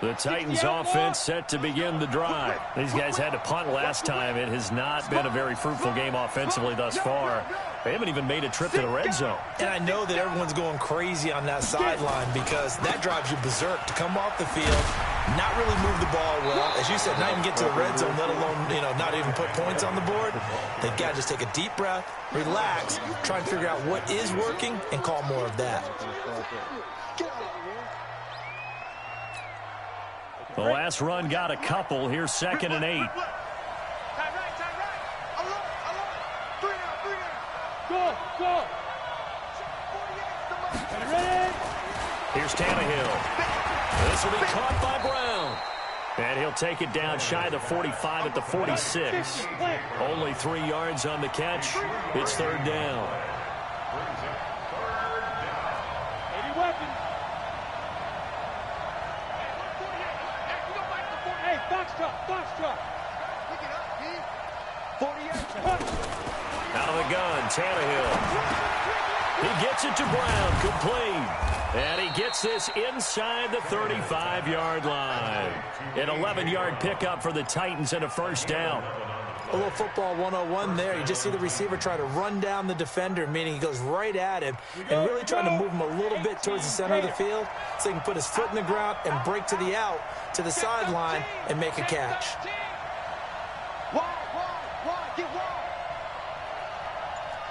The Titans offense set to begin the drive. These guys had to punt last time. It has not been a very fruitful game offensively thus far. They haven't even made a trip to the red zone. And I know that everyone's going crazy on that sideline because that drives you berserk to come off the field, not really move the ball well. As you said, not even get to the red zone, let alone, not even put points on the board. They've got to just take a deep breath, relax, try and figure out what is working, and call more of that. The last run got a couple. Here's 2nd and 8. Tie right. Alert. 3 down. Go. Ready? Here's Tannehill. This will be caught by Brown. And he'll take it down shy of the 45 at the 46. Only 3 yards on the catch. It's 3rd down. Any weapons? Hey, box truck. Pick it up, D. 48. Out of the gun, Tannehill. He gets it to Brown, complete. And he gets this inside the 35-yard line. An 11-yard pickup for the Titans and a first down. A little football 101 there. You just see the receiver try to run down the defender, meaning he goes right at him and really trying to move him a little bit towards the center of the field so he can put his foot in the ground and break to the out, to the sideline, and make a catch. Wide, get wide.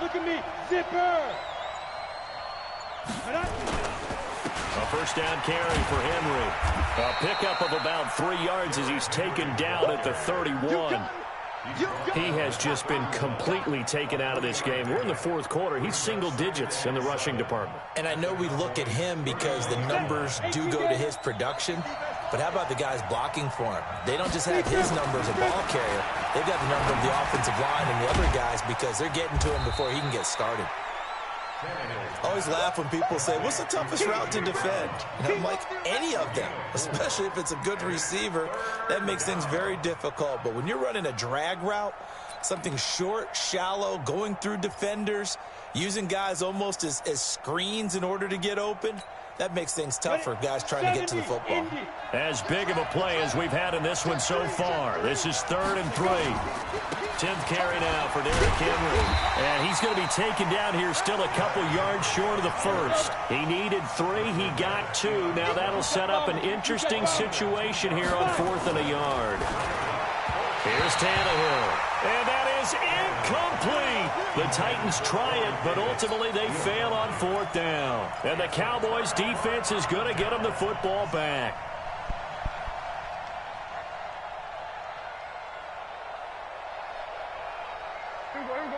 Look at me, zipper. A first down carry for Henry. A pickup of about 3 yards as he's taken down at the 31. He has just been completely taken out of this game. We're in the 4th quarter. He's single digits in the rushing department. And I know we look at him because the numbers do go to his production, but how about the guys blocking for him? They don't just have his number as a ball carrier. They've got the number of the offensive line and the other guys because they're getting to him before he can get started. Always laugh when people say, what's the toughest route to defend? And I'm like, any of them, especially if it's a good receiver. That makes things very difficult. But when you're running a drag route, something short, shallow, going through defenders, using guys almost as screens in order to get open, that makes things tough for guys trying to get to the football. As big of a play as we've had in this one so far. This is 3rd and 3. 10th carry now for Derrick Henry. And he's going to be taken down here still a couple yards short of the first. He needed 3. He got 2. Now that'll set up an interesting situation here on 4th and a yard. Here's Tannehill. And that is incomplete. The Titans try it, but ultimately they fail on 4th down. And the Cowboys defense is going to get them the football back.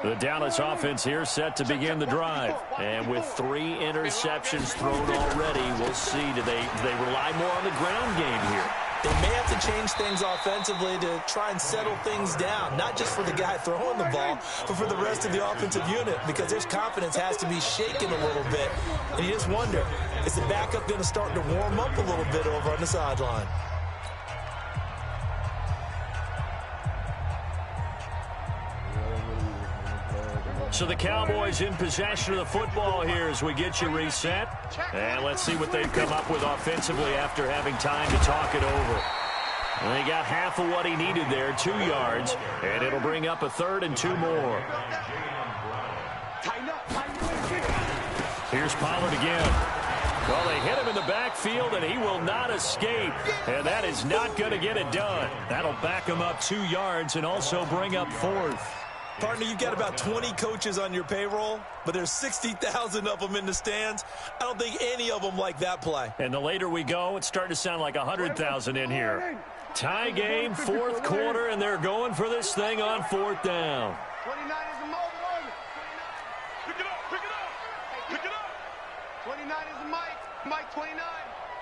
The Dallas offense here set to begin the drive. And with 3 interceptions thrown already, we'll see. Do they rely more on the ground game here? They may have to change things offensively to try and settle things down, not just for the guy throwing the ball, but for the rest of the offensive unit, because their confidence has to be shaken a little bit. And you just wonder, is the backup going to start to warm up a little bit over on the sideline? So the Cowboys in possession of the football here as we get you reset. And let's see what they've come up with offensively after having time to talk it over. And they got half of what he needed there, 2 yards. And it'll bring up a 3rd and 2 more. Here's Pollard again. Well, they hit him in the backfield, and he will not escape. And that is not going to get it done. That'll back him up 2 yards and also bring up 4th. Partner, you've got about 20 coaches on your payroll, but there's 60,000 of them in the stands. I don't think any of them like that play. And the later we go, it's starting to sound like 100,000 in here. Tie game, 4th quarter, and they're going for this thing on 4th down. 29 is the moment. Pick it up, pick it up, pick it up. 29 is the mic. Mike 29.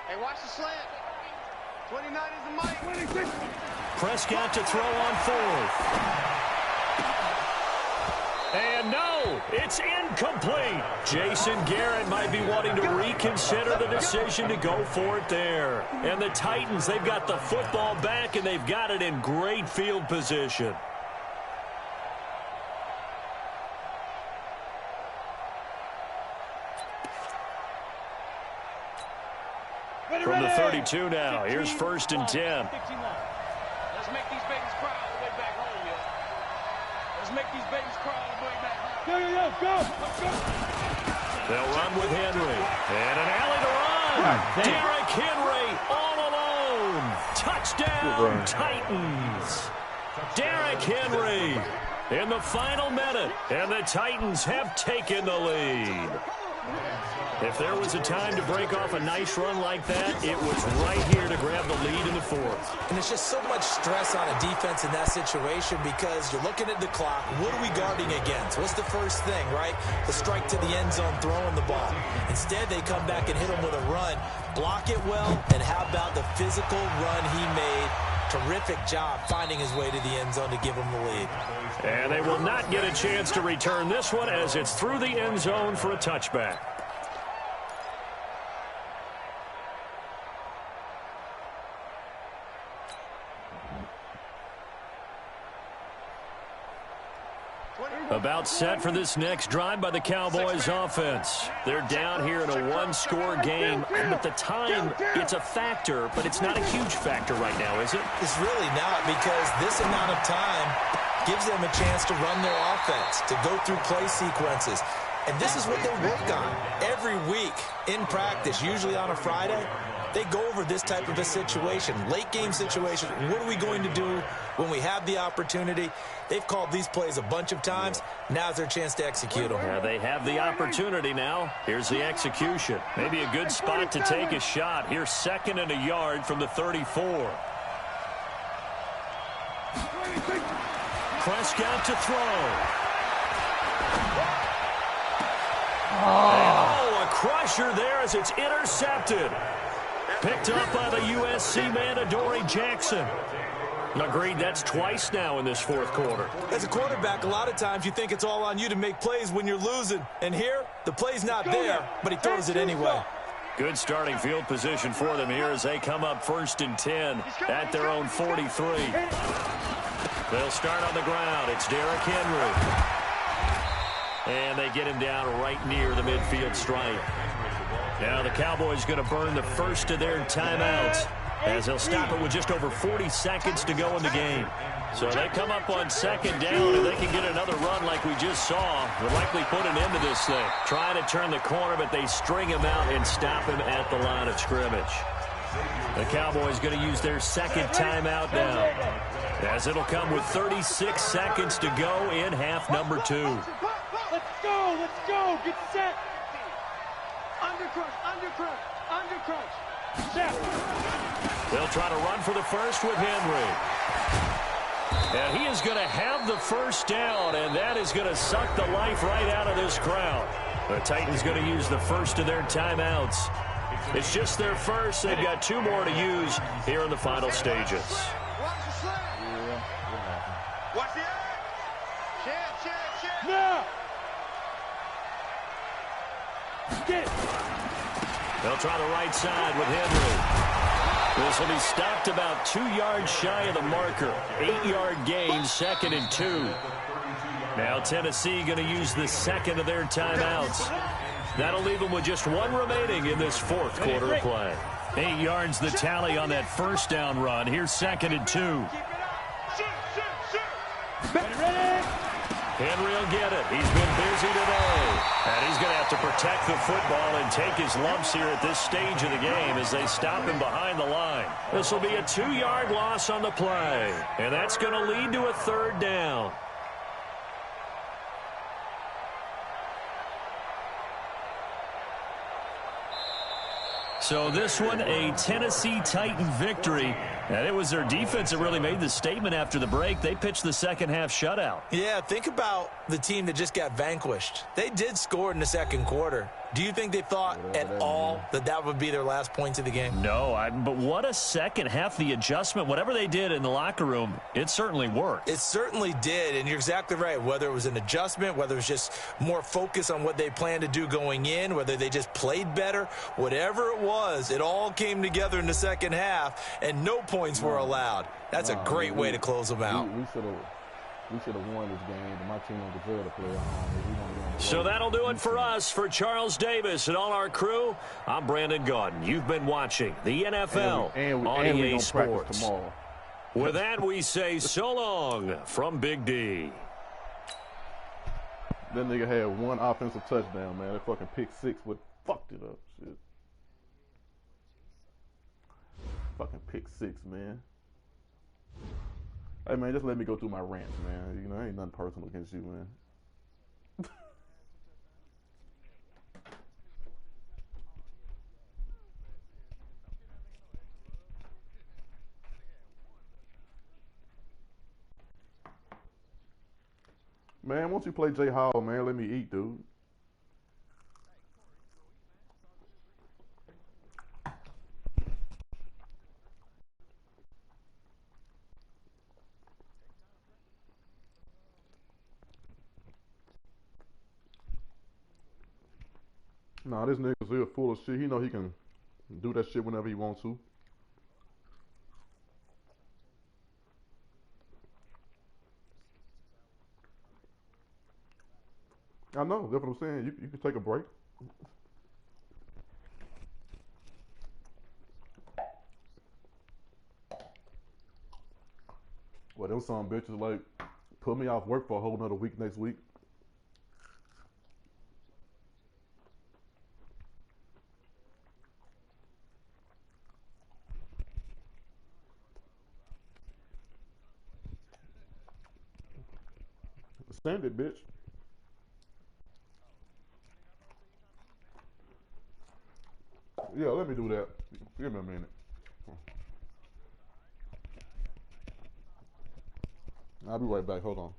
Hey, watch the slant. 29 is the mic. Prescott to throw on 4th. And no, it's incomplete. Jason Garrett might be wanting to reconsider the decision to go for it there. And the Titans, they've got the football back, and they've got it in great field position. From the 32 now, here's 1st and 10. Let's make these babies cry all the way back home, yo. Let's make these babies cry all the way back home. Go. They'll run with Henry. And an alley to run. Derrick Henry all alone. Touchdown, Titans. Derrick Henry in the final minute. And the Titans have taken the lead. If there was a time to break off a nice run like that, it was right here to grab the lead in the 4th. And it's just so much stress on a defense in that situation because you're looking at the clock. What are we guarding against? What's the first thing, right? The strike to the end zone, throwing the ball. Instead, they come back and hit him with a run. Block it well, and how about the physical run he made? Terrific job finding his way to the end zone to give him the lead. And they will not get a chance to return this one as it's through the end zone for a touchback. About set for this next drive by the Cowboys offense. They're down here in a one-score game, but the time, it's a factor, but it's not a huge factor right now, is it? It's really not, because this amount of time gives them a chance to run their offense, to go through play sequences. And this is what they work on every week in practice, usually on a Friday. They go over this type of a situation, late game situation. What are we going to do when we have the opportunity? They've called these plays a bunch of times. Now's their chance to execute them. Yeah, they have the opportunity now. Here's the execution. Maybe a good spot to take a shot. Here's 2nd and a yard from the 34. Prescott to throw. Oh, a crusher there as it's intercepted. Picked up by the USC man, Adoree Jackson. Agreed, that's twice now in this fourth quarter. As a quarterback, a lot of times you think it's all on you to make plays when you're losing. And here, the play's not there, but he throws it anyway. Good starting field position for them here as they come up 1st and 10 at their own 43. They'll start on the ground. It's Derrick Henry. And they get him down right near the midfield stripe. Now the Cowboys going to burn the first of their timeouts as they'll stop it with just over 40 seconds to go in the game. So they come up on 2nd down, and they can get another run like we just saw. They'll likely put an end to this thing. Trying to turn the corner, but they string him out and stop him at the line of scrimmage. The Cowboys going to use their 2nd timeout now, as it'll come with 36 seconds to go in half number 2. Let's go, get set. Undercrush. Set. They'll try to run for the first with Henry. And he is going to have the first down, and that is going to suck the life right out of this crowd. The Titans going to use the first of their timeouts. It's just their first. They've got 2 more to use here in the final stages. Watch the edge. Chance. Now. Get. They'll try the right side with Henry. This will be stopped about 2 yards shy of the marker. 8-yard gain, 2nd and 2. Now Tennessee going to use the second of their timeouts. That'll leave them with just 1 remaining in this fourth quarter of play. 8 yards the tally on that first down run. Here's 2nd and 2. Henry will get it. He's been busy today. And he's going to have to protect the football and take his lumps here at this stage of the game as they stop him behind the line. This will be a 2-yard loss on the play. And that's going to lead to a 3rd down. So this one, a Tennessee Titan victory. And it was their defense that really made the statement after the break. They pitched the second half shutout. Yeah, think about the team that just got vanquished. They did score in the second quarter. Do you think they thought at all that that would be their last points of the game? No, but what a second half. The adjustment, whatever they did in the locker room, it certainly worked. It certainly did, and you're exactly right. Whether it was an adjustment, whether it was just more focus on what they planned to do going in, whether they just played better, whatever it was, it all came together in the second half, and no points were allowed. That's a great way to close them out. We should have won this game, but my team don't deserve to play at home. So that'll do it for us. For Charles Davis and all our crew, I'm Brandon Gaudin. You've been watching the NFL on EA Sports. With that, we say so long from Big D. That nigga had 1 offensive touchdown, man. That fucking pick 6 would fucked it up. Shit. Fucking pick 6, man. Hey, man, just let me go through my rants, man. You know, ain't nothing personal against you, man. Man, once you play J. Hall, man, let me eat, dude. Nah, this nigga's real full of shit. He know he can do that shit whenever he wants to. I know, that's what I'm saying. You can take a break. Well, them some bitches like put me off work for a whole nother week next week. Send it, bitch. Yeah, let me do that. Give me a minute. I'll be right back. Hold on.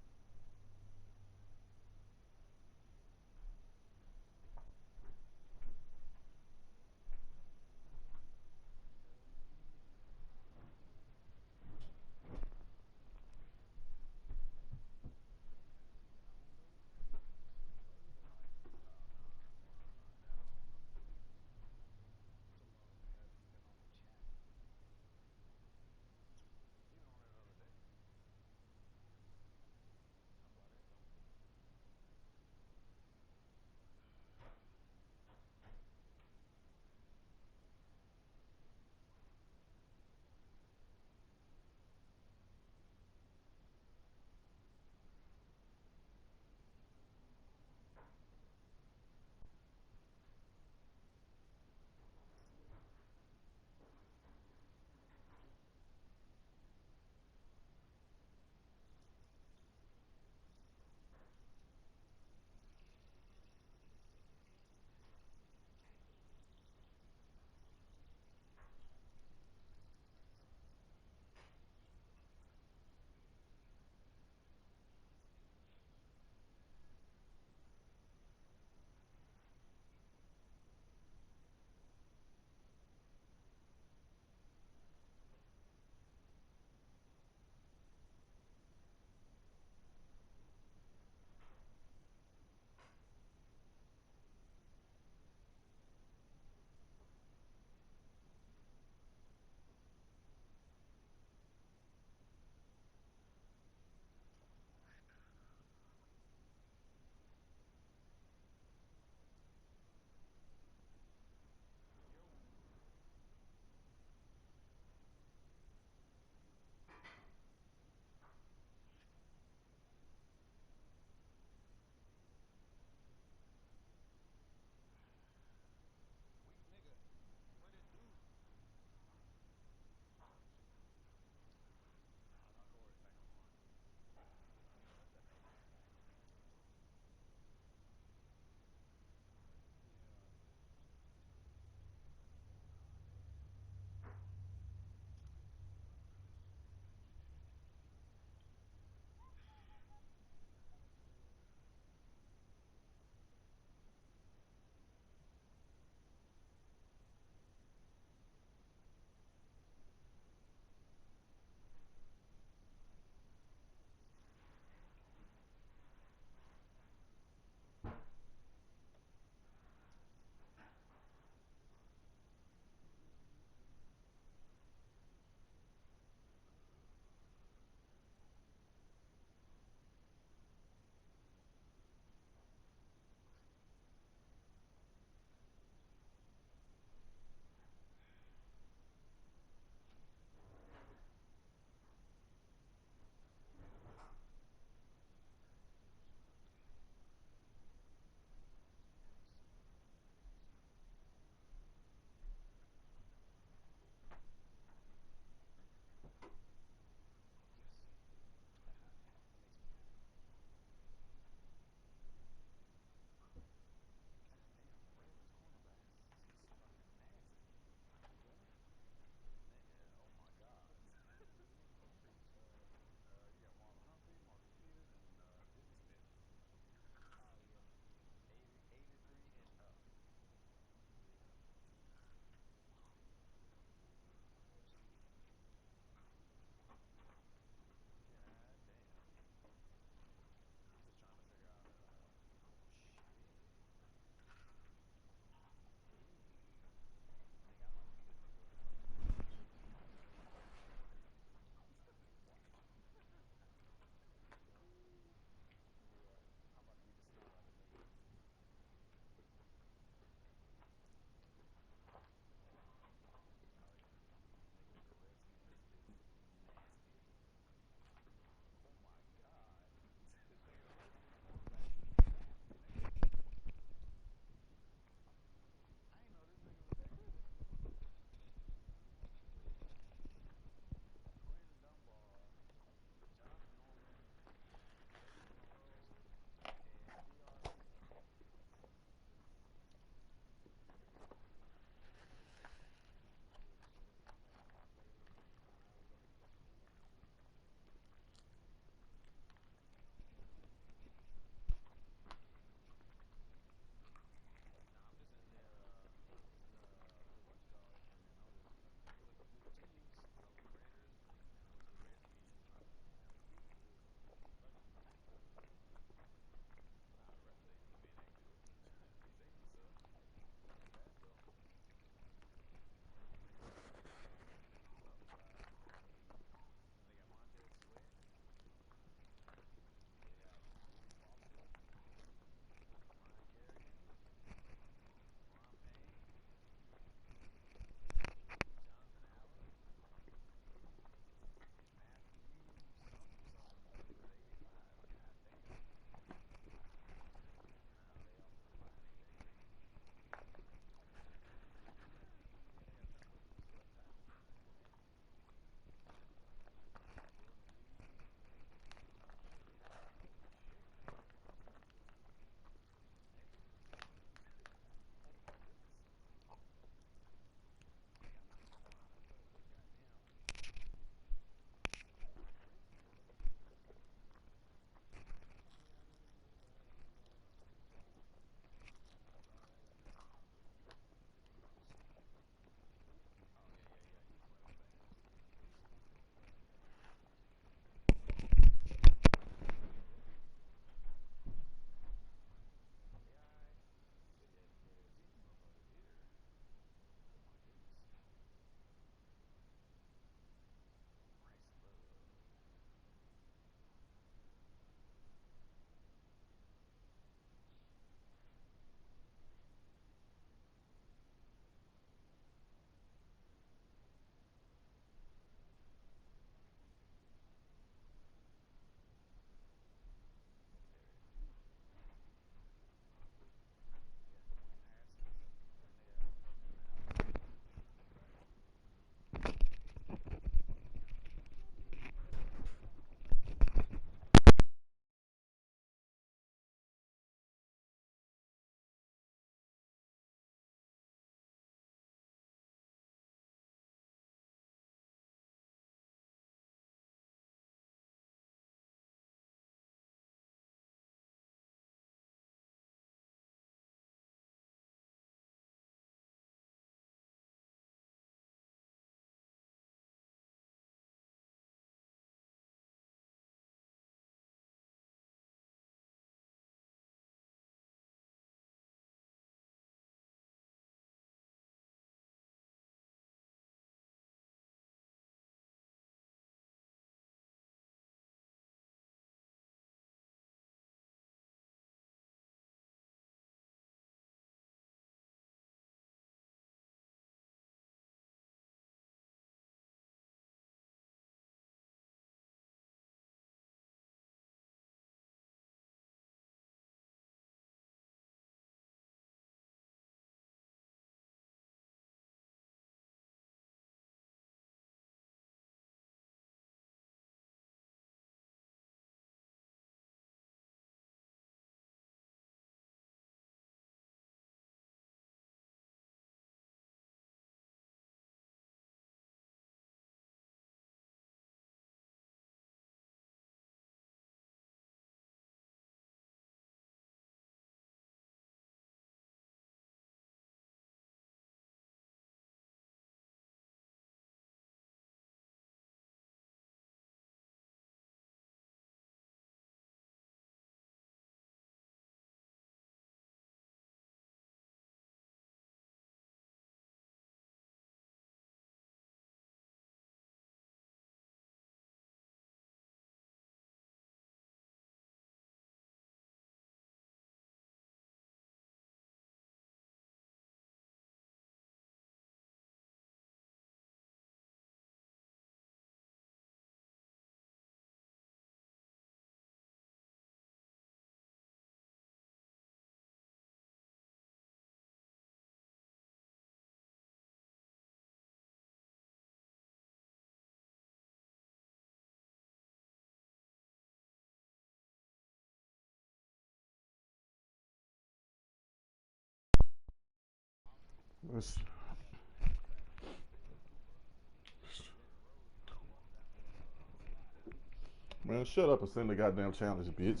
Man, shut up and send the goddamn challenge, bitch.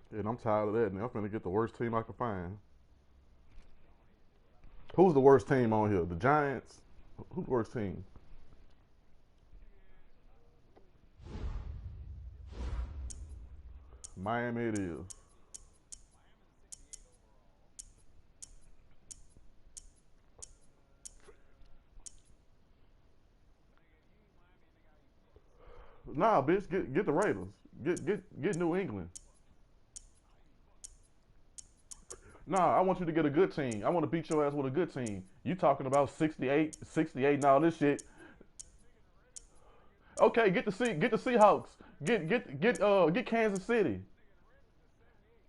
And I'm tired of that, and I'm finna get the worst team I can find. Who's the worst team on here? The Giants? Who's the worst team? Miami it is. Nah, bitch, get the Raiders. Get New England. Nah, I want you to get a good team. I want to beat your ass with a good team. You talking about 68, 68 and all this shit. Okay, get the Seahawks. Get Kansas City.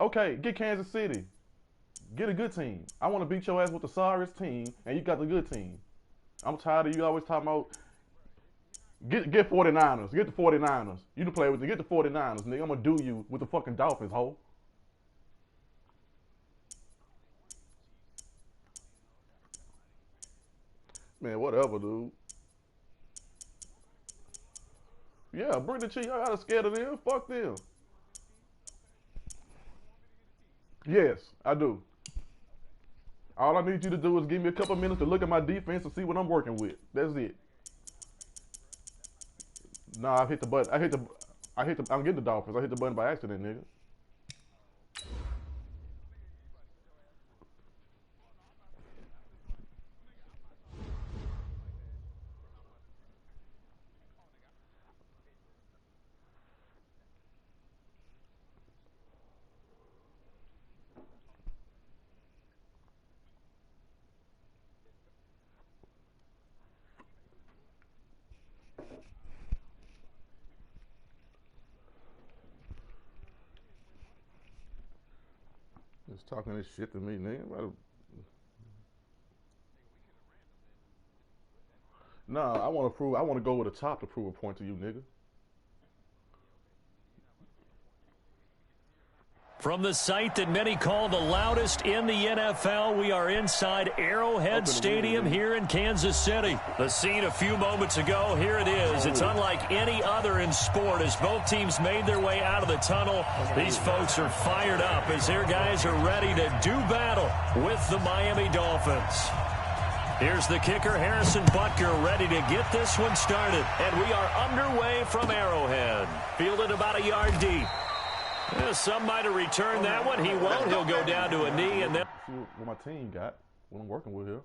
Okay, get Kansas City. Get a good team. I want to beat your ass with the sorriest team, and you got the good team. I'm tired of you always talking about get 49ers. Get the 49ers. You can play with it. Get the 49ers, nigga. I'm gonna do you with the fucking Dolphins, ho. Man, whatever, dude. Yeah, bring the Chiefs. I gotta scared of them. Fuck them. Yes, I do. All I need you to do is give me a couple minutes to look at my defense and see what I'm working with. That's it. Nah, I hit the button. I'm getting the Dolphins. I hit the button by accident, nigga. Just talking this shit to me, nigga. Nah, I want to prove. I want to go with the top to prove a point to you, nigga. From the site that many call the loudest in the NFL, we are inside Arrowhead Stadium here in Kansas City. The scene a few moments ago, here it is. It's unlike any other in sport as both teams made their way out of the tunnel. These folks are fired up as their guys are ready to do battle with the Miami Dolphins. Here's the kicker, Harrison Butker, ready to get this one started. And we are underway from Arrowhead. Fielded about a yard deep. Yeah, some might have returned that one. He won't. He'll go down to a knee. And then see what my team got, what I'm working with here.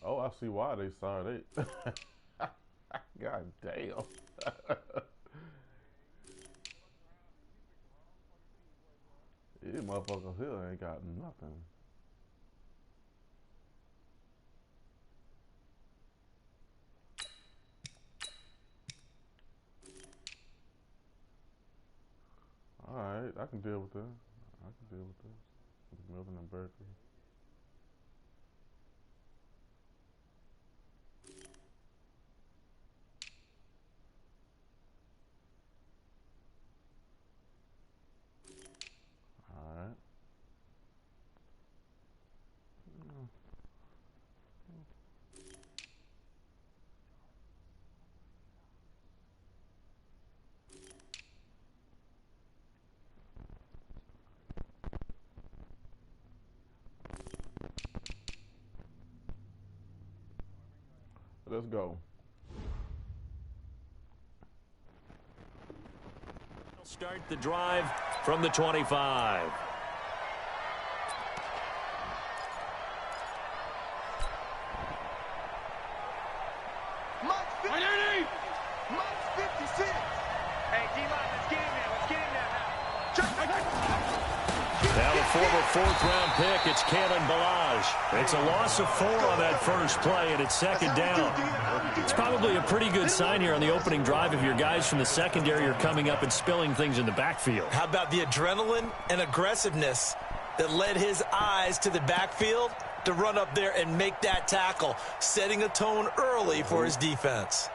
Oh, I see why they sorry. They God damn. These motherfuckers here ain't got nothing. Alright, I can deal with that. I can deal with that. With Melvin and Berkeley. Let's go. Start the drive from the 25. Mike's 56. Hey, D-line, let's get in there. Let's get in there now. Now the former fourth-round pick, it's Kalen Balaj. It's a loss of 4 on that first play, and it's second down. It's probably a pretty good sign here on the opening drive if your guys from the secondary are coming up and spilling things in the backfield. How about the adrenaline and aggressiveness that led his eyes to the backfield to run up there and make that tackle, setting a tone early for his defense.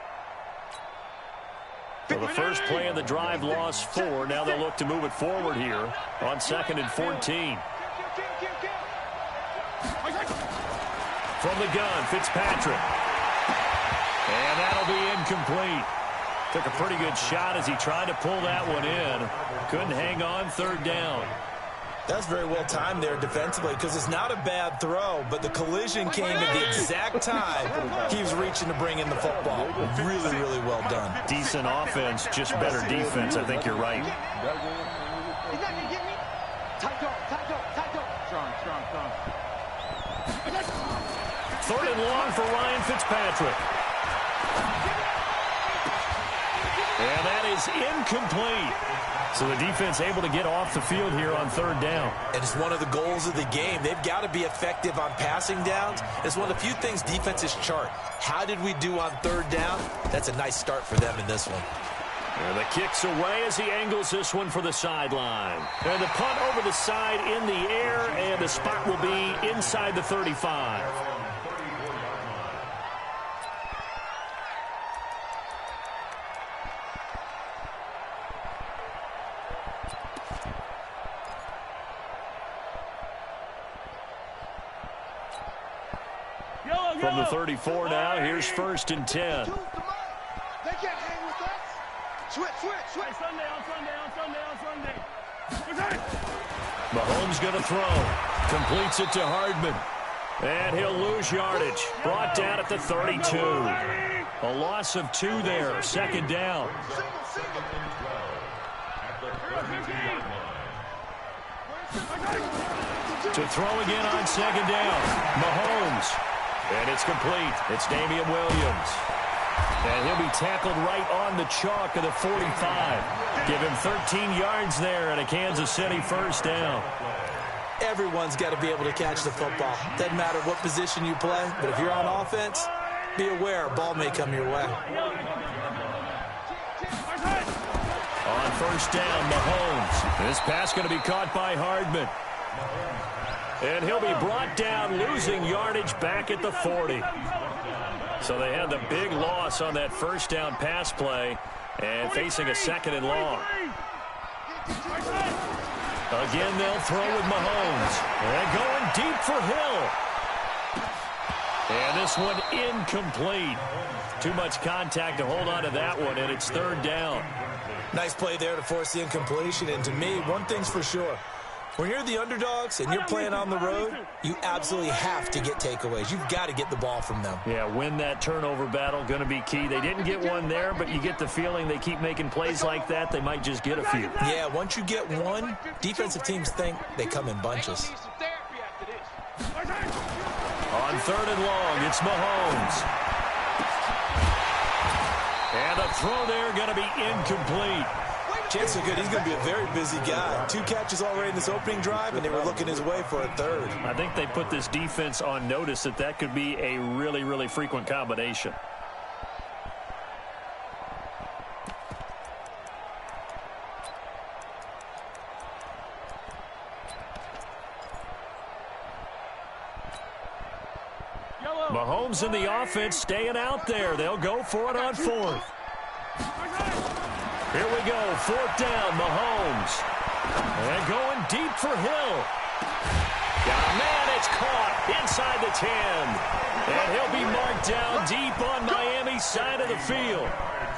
So the first play of the drive lost 4. Now they'll look to move it forward here on 2nd and 14. From the gun, Fitzpatrick. And that'll be incomplete. Took a pretty good shot as he tried to pull that one in. Couldn't hang on, 3rd down. That's very well timed there defensively because it's not a bad throw, but the collision came at the exact time he was reaching to bring in the football. Really, really well done. Decent offense, just better defense. I think you're right. He's not going to get me. Tight dog. Strong. 3rd and long for Ryan Fitzpatrick. And that is incomplete. So the defense able to get off the field here on 3rd down. And it's one of the goals of the game. They've got to be effective on passing downs. It's one of the few things defenses chart. How did we do on 3rd down? That's a nice start for them in this one. And the kick's away as he angles this one for the sideline. And the punt over the side in the air, and the spot will be inside the 35. From the 34 now, here's 1st and 10. They can't hang with us. Switch. On Sunday. Mahomes going to throw. Completes it to Hardman. And he'll lose yardage. Brought down at the 32. A loss of 2 there. 2nd down. To throw again on 2nd down. Mahomes. And it's complete. It's Damian Williams. And he'll be tackled right on the chalk of the 45. Give him 13 yards there and a Kansas City 1st down. Everyone's got to be able to catch the football. Doesn't matter what position you play, but if you're on offense, be aware a ball may come your way. On 1st down, Mahomes. This pass going to be caught by Hardman. And he'll be brought down, losing yardage back at the 40. So they had the big loss on that 1st down pass play and facing a 2nd and long. Again, they'll throw with Mahomes. And going deep for Hill. And this one incomplete. Too much contact to hold on to that one, and it's 3rd down. Nice play there to force the incompletion. And to me, one thing's for sure. When you're the underdogs and you're playing on the road, you absolutely have to get takeaways. You've got to get the ball from them. Yeah, win that turnover battle, going to be key. They didn't get one there, but you get the feeling they keep making plays like that, they might just get a few. Yeah, once you get one, defensive teams think they come in bunches. On 3rd and long, it's Mahomes. And a throw there going to be incomplete. Chance so good. He's going to be a very busy guy. 2 catches already in this opening drive, and they were looking his way for a 3rd. I think they put this defense on notice that could be a really, really frequent combination. Mahomes and the offense staying out there. They'll go for it on 4th. Here we go, 4th down, Mahomes. And going deep for Hill. Got a man, it's caught inside the 10. And he'll be marked down deep on Miami's side of the field.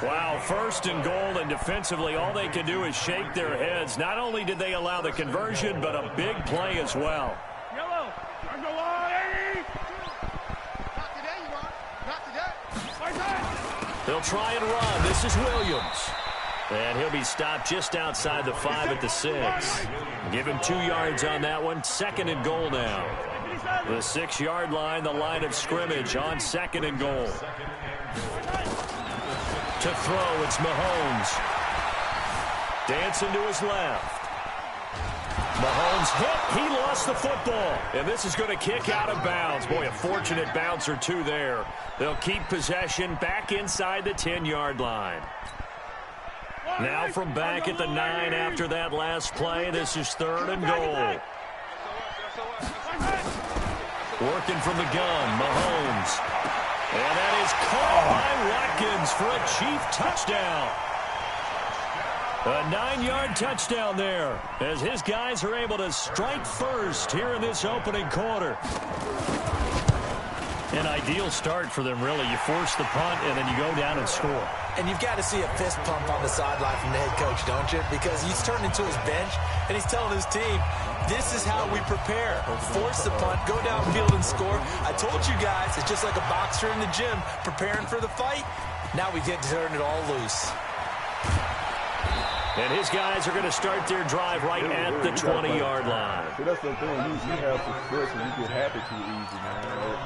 Wow, 1st and goal, and defensively all they can do is shake their heads. Not only did they allow the conversion, but a big play as well. Not today, you are. Not today. They'll try and run. This is Williams. And he'll be stopped just outside the 5 at the 6. Give him 2 yards on that one. 2nd and goal now. The 6-yard line, the line of scrimmage on 2nd and goal. To throw, it's Mahomes. Dancing to his left. Mahomes hit. He lost the football. And this is going to kick out of bounds. Boy, a fortunate bounce or two there. They'll keep possession back inside the 10-yard line. Now from back at the 9 after that last play, this is 3rd and goal. Working from the gun, Mahomes. And that is caught by Watkins for a Chief touchdown. A 9-yard touchdown there as his guys are able to strike first here in this opening quarter. An ideal start for them, really. You force the punt, and then you go down and score. And you've got to see a fist pump on the sideline from the head coach, don't you? Because he's turned into his bench, and he's telling his team, this is how we prepare. Force the punt, go downfield and score. I told you guys, it's just like a boxer in the gym preparing for the fight. Now we get to turn it all loose. And his guys are going to start their drive right at the 20-yard line. See, that's the thing. You have success and you get happy too easy, man.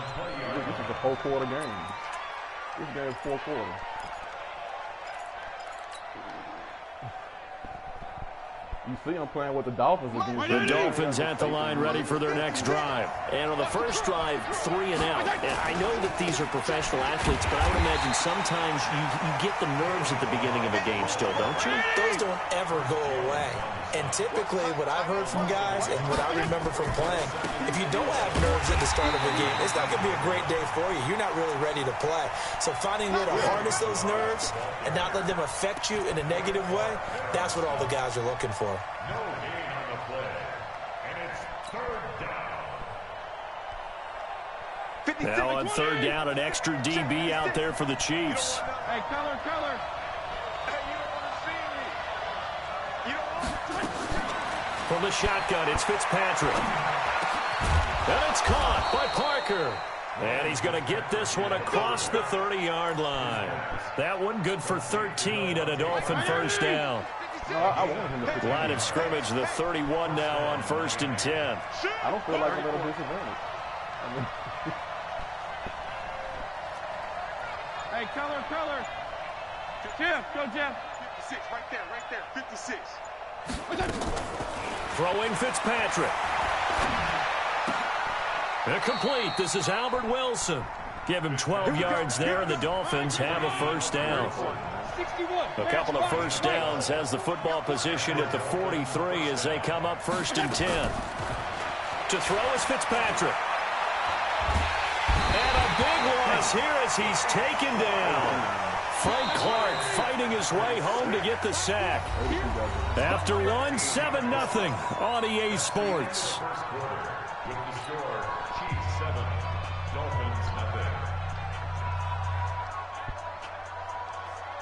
This is a 4-quarter game. This game is 4 quarters. You see them playing with the Dolphins against the Dolphins at the line ready for their next drive. And on the first drive, 3 and out. And I know that these are professional athletes, but I would imagine sometimes you get the nerves at the beginning of a game still, don't you? Those don't ever go away. And typically what I've heard from guys and what I remember from playing, if you don't have nerves at the start of a game, it's not going to be a great day for you. You're not really ready to play. So finding a way to harness those nerves and not let them affect you in a negative way, that's what all the guys are looking for. No gain on the play. And it's 3rd down. Now on 3rd down, an extra DB out there for the Chiefs. Hey, color. Hey, you don't want to see me. You don't want to. From the shotgun, it's Fitzpatrick. And it's caught by Parker. And he's going to get this one across the 30-yard line. That one good for 13 and a Dolphin first down. Line of scrimmage, the 31 now on 1st and 10. I don't feel like I'm at a disadvantage. Hey, color. Jeff, go, Jeff. 56, right there, 56. Throwing Fitzpatrick. Incomplete. This is Albert Wilson. Give him 12 yards there, and the Dolphins have a first down. A couple of first downs has the football position at the 43 as they come up 1st and 10. To throw is Fitzpatrick. And a big loss here as he's taken down. Frank Clark fighting his way home to get the sack. After one, 7-0 on EA Sports. With the score, Chiefs 7, Dolphins nothing.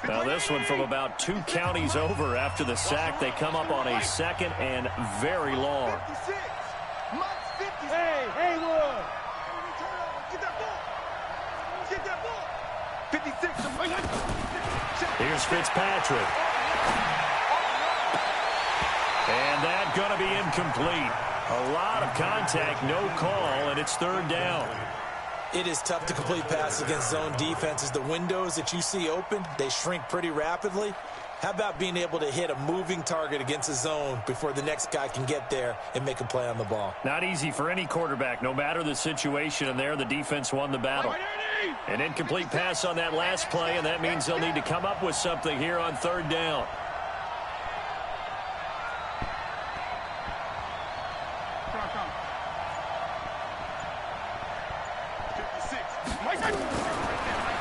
Now this one from about 2 counties over after the sack. They come up on a 2nd and very long. Hey, look. Get that ball. 56. Here's Fitzpatrick. And that's going to be incomplete. A lot of contact, no call, and it's 3rd down. It is tough to complete passes against zone defenses. The windows that you see open, they shrink pretty rapidly. How about being able to hit a moving target against a zone before the next guy can get there and make a play on the ball? Not easy for any quarterback, no matter the situation, and there the defense won the battle. An incomplete pass on that last play, and that means they'll need to come up with something here on 3rd down.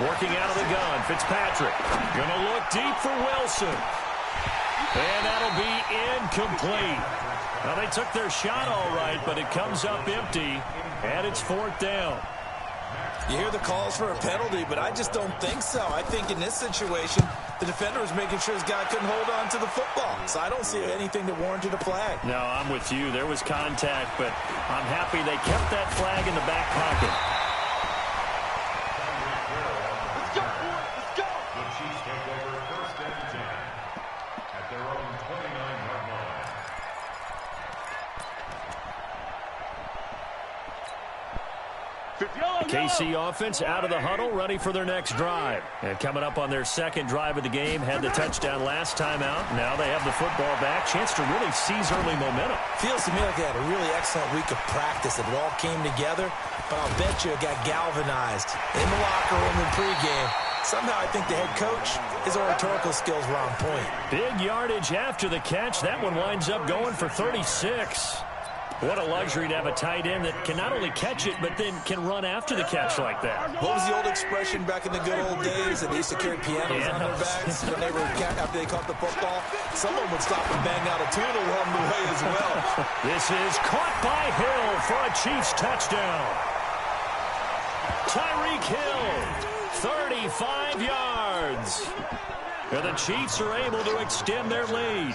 Working out of the gun, Fitzpatrick. Gonna look deep for Wilson. And that'll be incomplete. Now, they took their shot all right, but it comes up empty, and it's 4th down. You hear the calls for a penalty, but I just don't think so. I think in this situation, the defender was making sure his guy couldn't hold on to the football. So I don't see anything that warranted a flag. No, I'm with you. There was contact, but I'm happy they kept that flag in the back pocket. KC offense out of the huddle, ready for their next drive. And coming up on their second drive of the game, had the touchdown last time out. Now they have the football back. Chance to really seize early momentum. Feels to me like they had a really excellent week of practice. It all came together, but I'll bet you it got galvanized in the locker room in pregame. Somehow I think the head coach, his oratorical skills were on point. Big yardage after the catch. That one winds up going for 36. What a luxury to have a tight end that can not only catch it, but then can run after the catch like that. What was the old expression back in the good old days that they used to carry pianos on their backs when they were after they caught the football? Someone would stop and bang out a tune along the way as well. This is caught by Hill for a Chiefs touchdown. Tyreek Hill, 35 yards. And the Chiefs are able to extend their lead.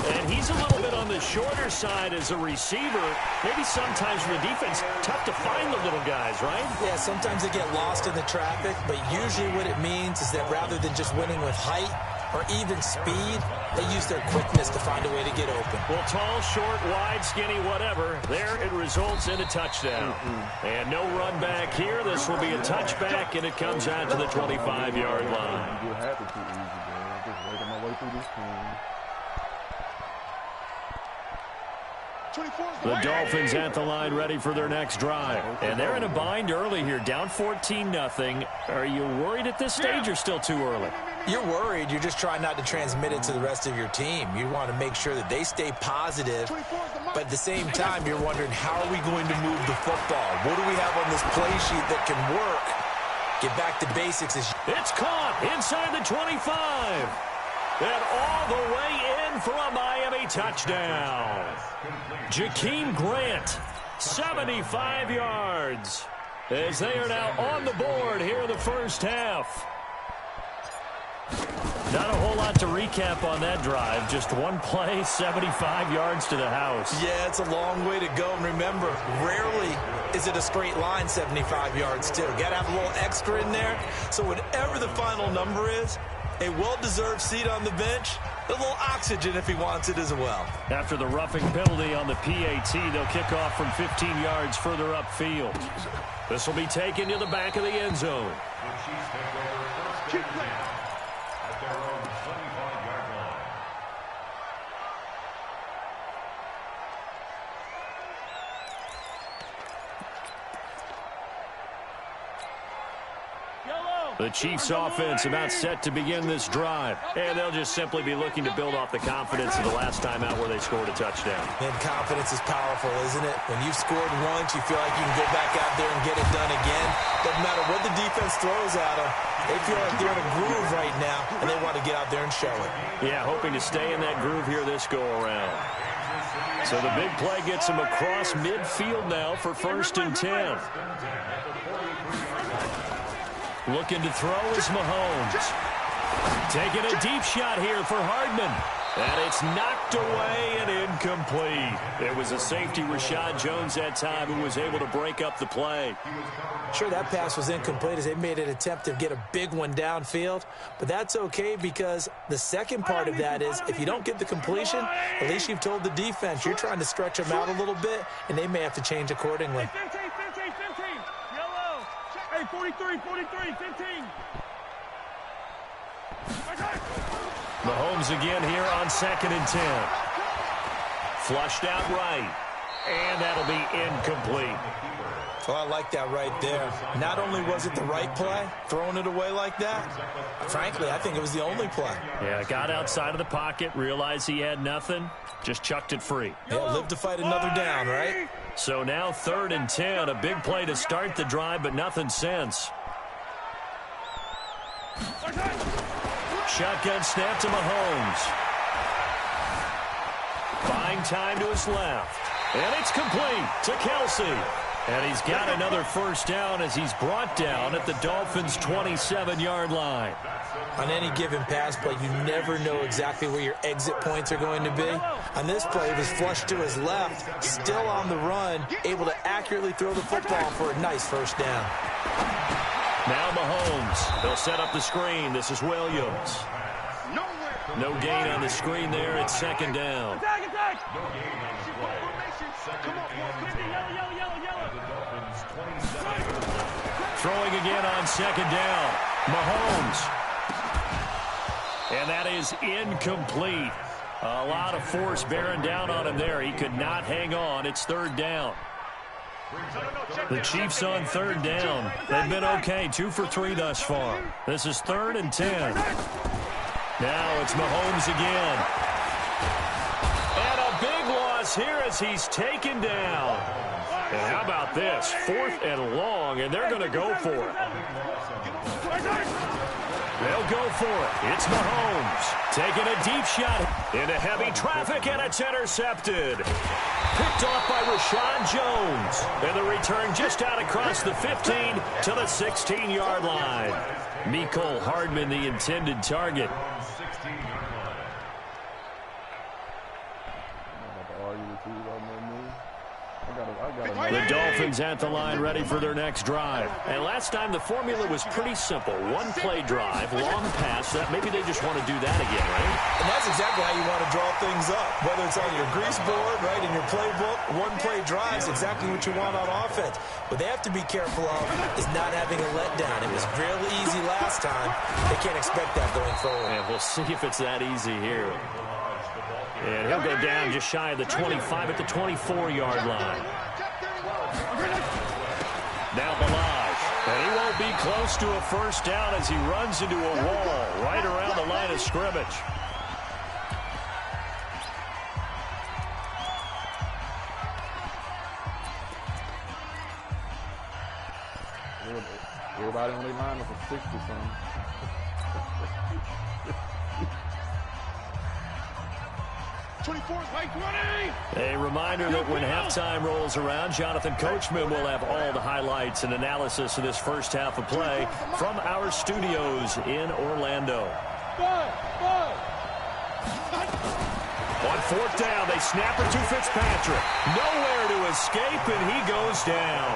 And he's a little bit on the shorter side as a receiver. Maybe sometimes for the defense, tough to find the little guys, right? Yeah, sometimes they get lost in the traffic, but usually what it means is that rather than just winning with height or even speed, they use their quickness to find a way to get open. Well, tall, short, wide, skinny, whatever. There it results in a touchdown. And no run back here. This will be a touchback, and it comes out to the 25-yard line. You have to keep easy, man. Just working my way through this team. The Dolphins at the line ready for their next drive. And they're in a bind early here, down 14-0. Are you worried at this stage or still too early? You're worried. You're just trying not to transmit it to the rest of your team. You want to make sure that they stay positive. But at the same time, you're wondering, how are we going to move the football? What do we have on this play sheet that can work? Get back to basics. It's caught inside the 25. And all the way in for a Miami touchdown. Jakeem Grant, 75 yards. As they are now on the board here in the first half. Not a whole lot to recap on that drive. Just one play, 75 yards to the house. Yeah, it's a long way to go. And remember, rarely is it a straight line 75 yards, too. Got to have a little extra in there. So whatever the final number is, a well-deserved seat on the bench, a little oxygen if he wants it as well. After the roughing penalty on the PAT, they'll kick off from 15 yards further upfield. This will be taken to the back of the end zone. At their own 25-yard line. The Chiefs offense about set to begin this drive. And they'll just simply be looking to build off the confidence of the last time out where they scored a touchdown. And confidence is powerful, isn't it? When you've scored once, you feel like you can go back out there and get it done again. Doesn't matter what the defense throws at them. They feel like they're in a groove right now, and they want to get out there and show it. Yeah, hoping to stay in that groove here this go-around. So the big play gets him across midfield now for 1st and 10. Looking to throw is Mahomes. Taking a deep shot here for Hardman. And it's knocked away and incomplete. It was a safety, Rashad Jones, that time, who was able to break up the play. Sure, that pass was incomplete as they made an attempt to get a big one downfield. But that's okay, because the second part of that is if you don't get the completion, at least you've told the defense you're trying to stretch them out a little bit, and they may have to change accordingly. 15, yellow. Hey, 43, 15. Mahomes again here on 2nd and 10. Flushed out right. And that'll be incomplete. Well, I like that right there. Not only was it the right play, throwing it away like that, frankly, I think it was the only play. Yeah, got outside of the pocket, realized he had nothing, just chucked it free. Yeah, live to fight another down, right? So now 3rd and 10, a big play to start the drive, but nothing since. Shotgun snap to Mahomes. Buying time to his left. And it's complete to Kelsey. And he's got another first down as he's brought down at the Dolphins' 27-yard line. On any given pass play, you never know exactly where your exit points are going to be. On this play, he was flushed to his left, still on the run, able to accurately throw the football for a nice first down. Now Mahomes. They'll set up the screen. This is Williams. No gain on the screen there. It's 2nd down. Attack! No gain on the play. Second and 10 at the Dolphins' 27. Throwing again on second down. Mahomes. And that is incomplete. A lot of force bearing down on him there. He could not hang on. It's third down. The Chiefs on third down. They've been okay. 2 for 3 thus far. This is 3rd and 10. Now it's Mahomes again. And a big loss here as he's taken down. And how about this? 4th and long, and they're going to go for it. They'll go for it. It's Mahomes taking a deep shot into heavy traffic, and it's intercepted. Picked off by Rashad Jones. And the return just out across the 15 to the 16-yard line. Mecole Hardman, the intended target. The Dolphins at the line ready for their next drive. And last time the formula was pretty simple. One-play drive, long pass. Maybe they just want to do that again, right? And that's exactly how you want to draw things up. Whether it's on your grease board, right, in your playbook, one-play drives, exactly what you want on offense. What they have to be careful of is not having a letdown. It was real easy last time. They can't expect that going forward. And we'll see if it's that easy here. And he'll go down just shy of the 25 at the 24-yard line. Now Balaj, and he won't be close to a first down as he runs into a wall right around the line of scrimmage. Everybody on their line is a 60-something. A reminder that when halftime rolls around, Jonathan Coachman will have all the highlights and analysis of this first half of play from our studios in Orlando. On 4th down, they snap it to Fitzpatrick. Nowhere to escape, and he goes down.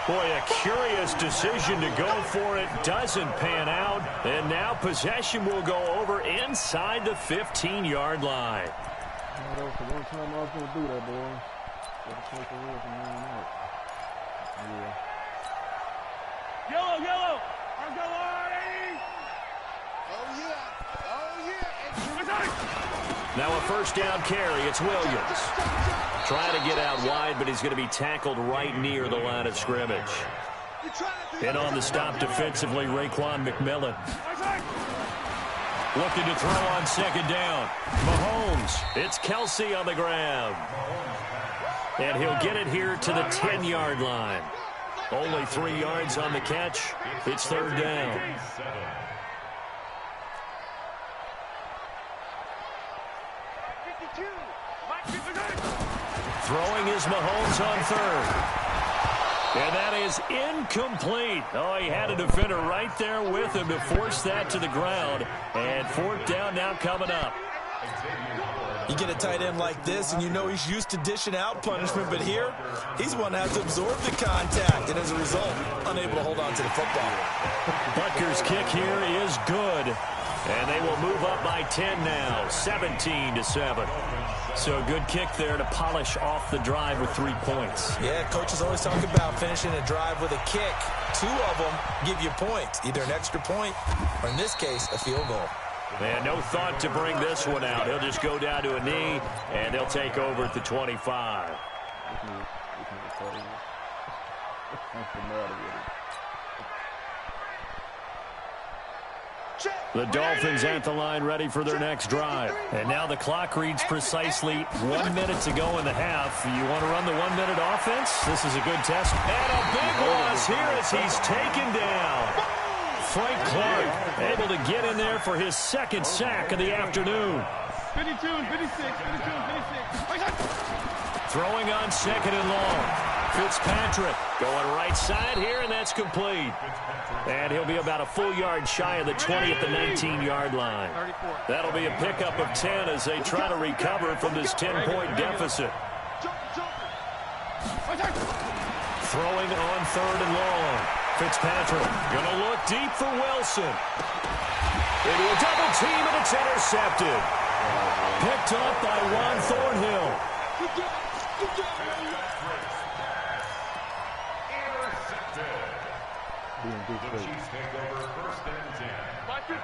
Boy, a curious decision to go for it. Doesn't pan out. And now possession will go over inside the 15-yard line. That was the one time I was going to do that, boy. Yellow, yellow. Argalani. Oh, yeah. Oh, yeah. Now a first down carry. It's Williams. Trying to get out wide, but he's going to be tackled right near the line of scrimmage. And on the stop defensively, Raekwon McMillan. Looking to throw on second down. Mahomes. It's Kelsey on the grab. And he'll get it here to the 10-yard line. Only 3 yards on the catch. It's third down. Throwing is Mahomes on third. And that is incomplete. Oh, he had a defender right there with him to force that to the ground. And 4th down now coming up. You get a tight end like this, and you know he's used to dishing out punishment, but here, he's one that has to absorb the contact, and as a result, unable to hold on to the football. Butker's kick here is good. And they will move up by 10 now, 17-7. So a good kick there to polish off the drive with 3 points. Yeah, coaches always talk about finishing a drive with a kick. 2 of them give you points, either an extra point or, in this case, a field goal. And no thought to bring this one out. He'll just go down to a knee, and they'll take over at the 25. The Dolphins at the line ready for their next drive. And now the clock reads precisely 1 minute to go in the half. You want to run the 1 minute offense? This is a good test. And a big loss here as he's taken down. Frank Clark able to get in there for his 2nd sack of the afternoon. 52 and 56, 52 and 56. Throwing on second and long. Fitzpatrick going right side here, and that's complete. And he'll be about a full yard shy of the 20 at the 19-yard line. That'll be a pickup of 10 as they try to recover from this 10-point deficit. Throwing on 3rd and long. Fitzpatrick going to look deep for Wilson. Into a double team, and it's intercepted. Picked up by Juan Thornhill. Being good The straight. Chiefs take over 1st and 10.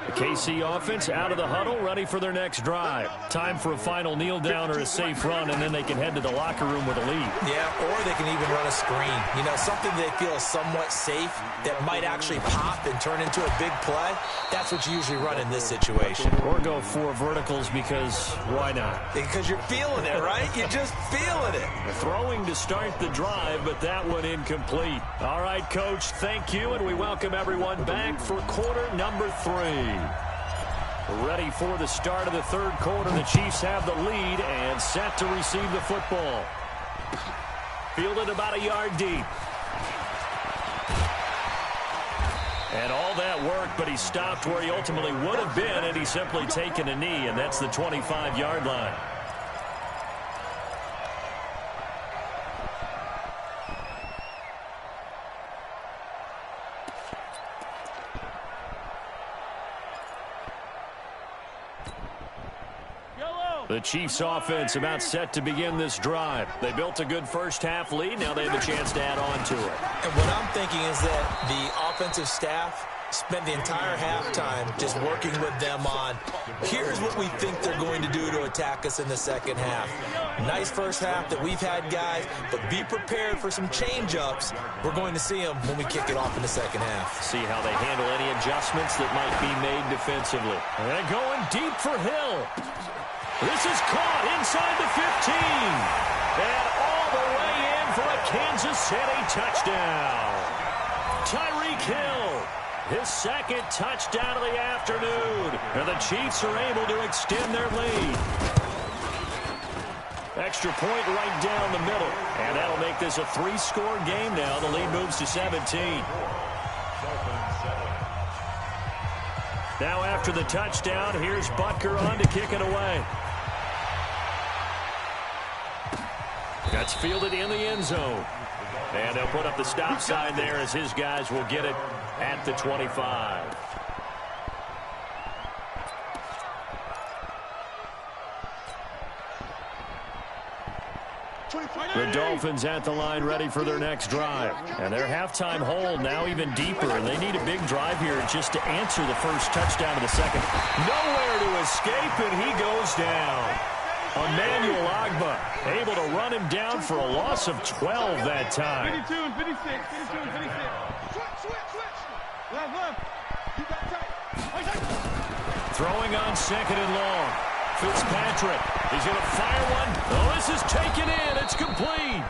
The KC offense out of the huddle, ready for their next drive. Time for a final kneel down or a safe run, and then they can head to the locker room with a lead. Yeah, or they can even run a screen. You know, something they feel is somewhat safe that might actually pop and turn into a big play. That's what you usually run in this situation. Or go 4 verticals because why not? Because you're feeling it, right? You're just feeling it. Throwing to start the drive, but that one incomplete. All right, Coach, thank you, and we welcome everyone back for quarter number 3. Ready for the start of the third quarter. The Chiefs have the lead and set to receive the football. Fielded about a yard deep. And all that work, but he stopped where he ultimately would have been, and he's simply taken a knee, and that's the 25-yard line. The Chiefs offense about set to begin this drive. They built a good first half lead. Now they have a chance to add on to it. And what I'm thinking is that the offensive staff spent the entire halftime just working with them on, here's what we think they're going to do to attack us in the second half. Nice first half that we've had, guys, but be prepared for some change-ups. We're going to see them when we kick it off in the second half. See how they handle any adjustments that might be made defensively. And going deep for Hill. This is caught inside the 15. And all the way in for a Kansas City touchdown. Tyreek Hill, his second touchdown of the afternoon. And the Chiefs are able to extend their lead. Extra point right down the middle. And that'll make this a 3-score game now. The lead moves to 17. Now after the touchdown, here's Butker on to kick it away. That's fielded in the end zone. And they'll put up the stop sign there as his guys will get it at the 25. The Dolphins at the line ready for their next drive. And their halftime hold now even deeper. And they need a big drive here just to answer the first touchdown of the second. Nowhere to escape, and he goes down. Emmanuel Ogbah able to run him down for a loss of 12 that time. 52 and 56. 52 and 56. Switch. Left. You got tight. Throwing on second and long. Fitzpatrick. He's going to fire one. Oh, this is taken in. It's complete.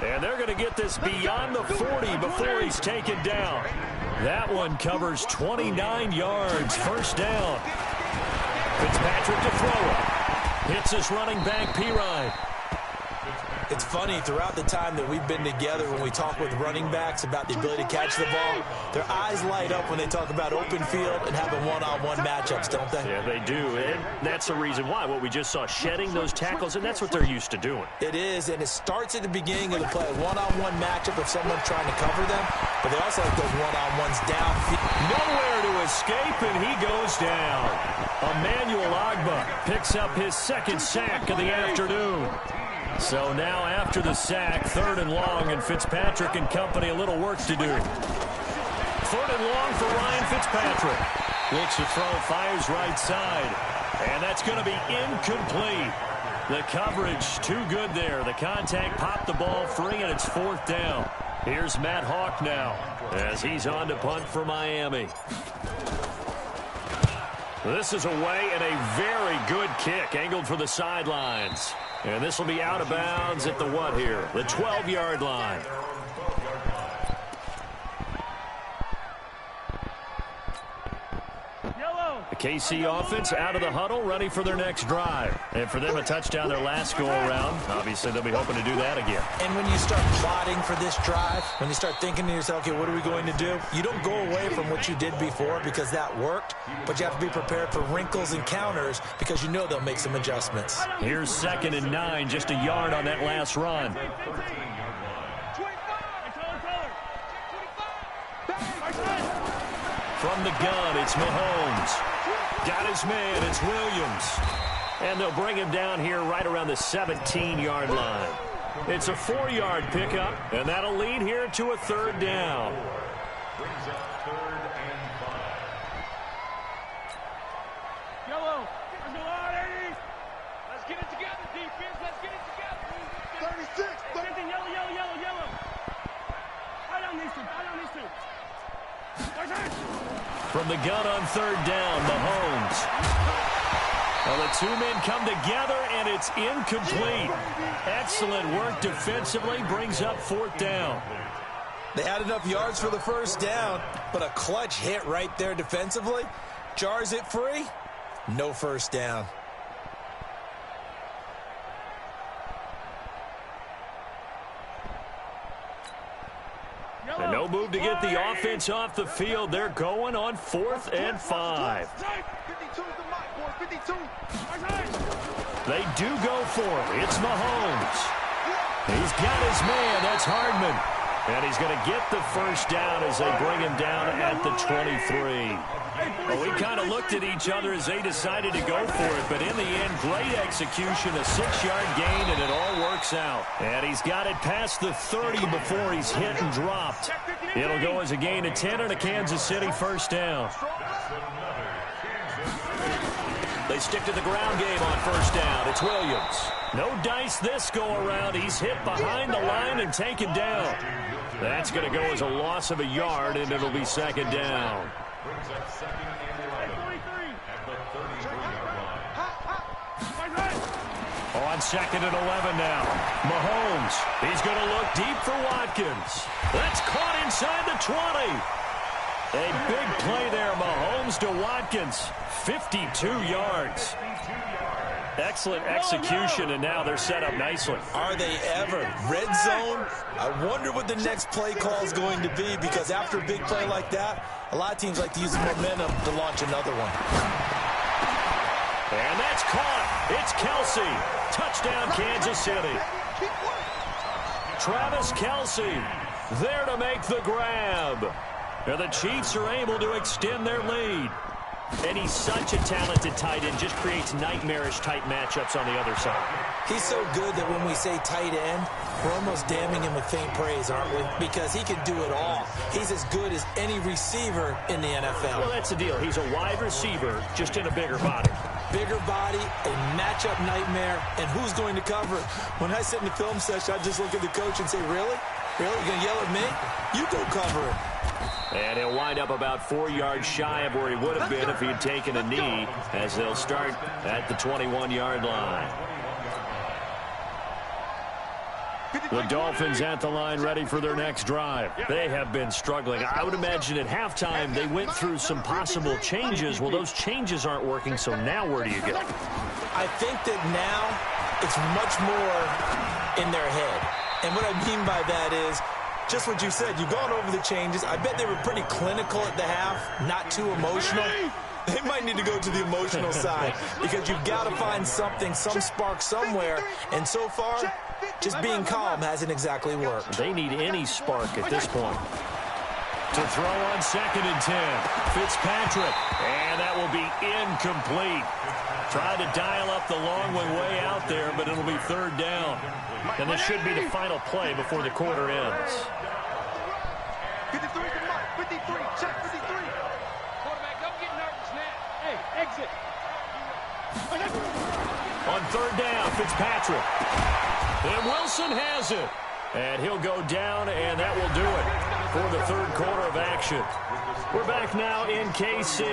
And they're going to get this beyond the 40 before he's taken down. That one covers 29 yards. First down. Fitzpatrick to throw it. Hits his running back, Pirine. It's funny, throughout the time that we've been together, when we talk with running backs about the ability to catch the ball, their eyes light up when they talk about open field and having one-on-one matchups, don't they? Yeah, they do. And that's the reason why. What we just saw, shedding those tackles, and that's what they're used to doing. It is, and it starts at the beginning of the play. One-on-one matchup if someone's trying to cover them, but they also like those one-on-ones downfield. Nowhere to escape, and he goes down. Emmanuel Ogbah picks up his second sack of the afternoon. So now after the sack, third and long, and Fitzpatrick and company a little work to do. Third and long for Ryan Fitzpatrick. Looks to throw, fires right side. And that's going to be incomplete. The coverage too good there. The contact popped the ball free, and it's fourth down. Here's Matt Hawk now as he's on to punt for Miami. This is away and a very good kick angled for the sidelines. And this will be out of bounds at the what here? The 12-yard line. The KC offense out of the huddle, ready for their next drive. And for them, a touchdown their last go-around. Obviously, they'll be hoping to do that again. And when you start plotting for this drive, when you start thinking to yourself, okay, what are we going to do? You don't go away from what you did before because that worked, but you have to be prepared for wrinkles and counters because you know they'll make some adjustments. Here's 2nd and 9, just a yard on that last run. From the gun, it's Mahomes. Got his man, it's Williams. And they'll bring him down here right around the 17-yard line. It's a 4-yard pickup, and that'll lead here to a third down. Brings up 3rd and 5. Yellow. Let's go on, Eddie. Let's get it together, defense. Let's get it together. 36. 30. Yellow, yellow, yellow, yellow. Right on these two. Right on these two. From the gun on 3rd down, Mahomes. Well, the two men come together, and it's incomplete. Excellent work defensively, brings up 4th down. They had enough yards for the 1st down, but a clutch hit right there defensively. Jars it free. No 1st down. And no move to get the offense off the field. They're going on 4th and 5. 52 is the mic, boy. 52. They do go for it. It's Mahomes. He's got his man. That's Hardman. And he's going to get the 1st down as they bring him down at the 23. Well, we kind of looked at each other as they decided to go for it, but in the end, great execution, a 6-yard gain, and it all works out. And he's got it past the 30 before he's hit and dropped. It'll go as a gain of 10 and a Kansas City 1st down. They stick to the ground game on 1st down. It's Williams. No dice this go-around. He's hit behind the line and taken down. That's going to go as a loss of a yard, and it'll be 2nd down. Brings up 2nd and 11 at the 33-yard line. On 2nd and 11 now. Mahomes. He's going to look deep for Watkins. That's caught inside the 20. A big play there, Mahomes to Watkins. 52 yards. Excellent execution, and now they're set up nicely. Are they ever? Red zone? I wonder what the next play call is going to be, because after a big play like that, a lot of teams like to use the momentum to launch another one. And that's caught. It's Kelsey. Touchdown, Kansas City. Travis Kelsey there to make the grab. And the Chiefs are able to extend their lead. And he's such a talented tight end, just creates nightmarish-type matchups on the other side. He's so good that when we say tight end, we're almost damning him with faint praise, aren't we? Because he can do it all. He's as good as any receiver in the NFL. Well, that's the deal. He's a wide receiver, just in a bigger body. Bigger body, a matchup nightmare, and who's going to cover it? When I sit in the film session, I just look at the coach and say, really? Really? You're going to yell at me? You go cover it. And he'll wind up about 4 yards shy of where he would have been if he had taken a knee, as they'll start at the 21-yard line. The Dolphins at the line, ready for their next drive. They have been struggling. I would imagine at halftime they went through some possible changes. Well, those changes aren't working, so now where do you go? I think that now it's much more in their head. And what I mean by that is, just what you said, you've gone over the changes. I bet they were pretty clinical at the half, not too emotional. They might need to go to the emotional side, because you've got to find something, some spark somewhere. And so far, just being calm hasn't exactly worked. They need any spark at this point. To throw on 2nd and 10. Fitzpatrick. And that will be incomplete. Tried to dial up the long one way out there, but it'll be 3rd down. And this should be the final play before the quarter ends. 53 to Mike. 53. Check 53. Quarterback, don't get nervous now. Hey, exit. On 3rd down, Fitzpatrick. And Wilson has it. And he'll go down, and that will do it for the 3rd quarter of action. We're back now in KC.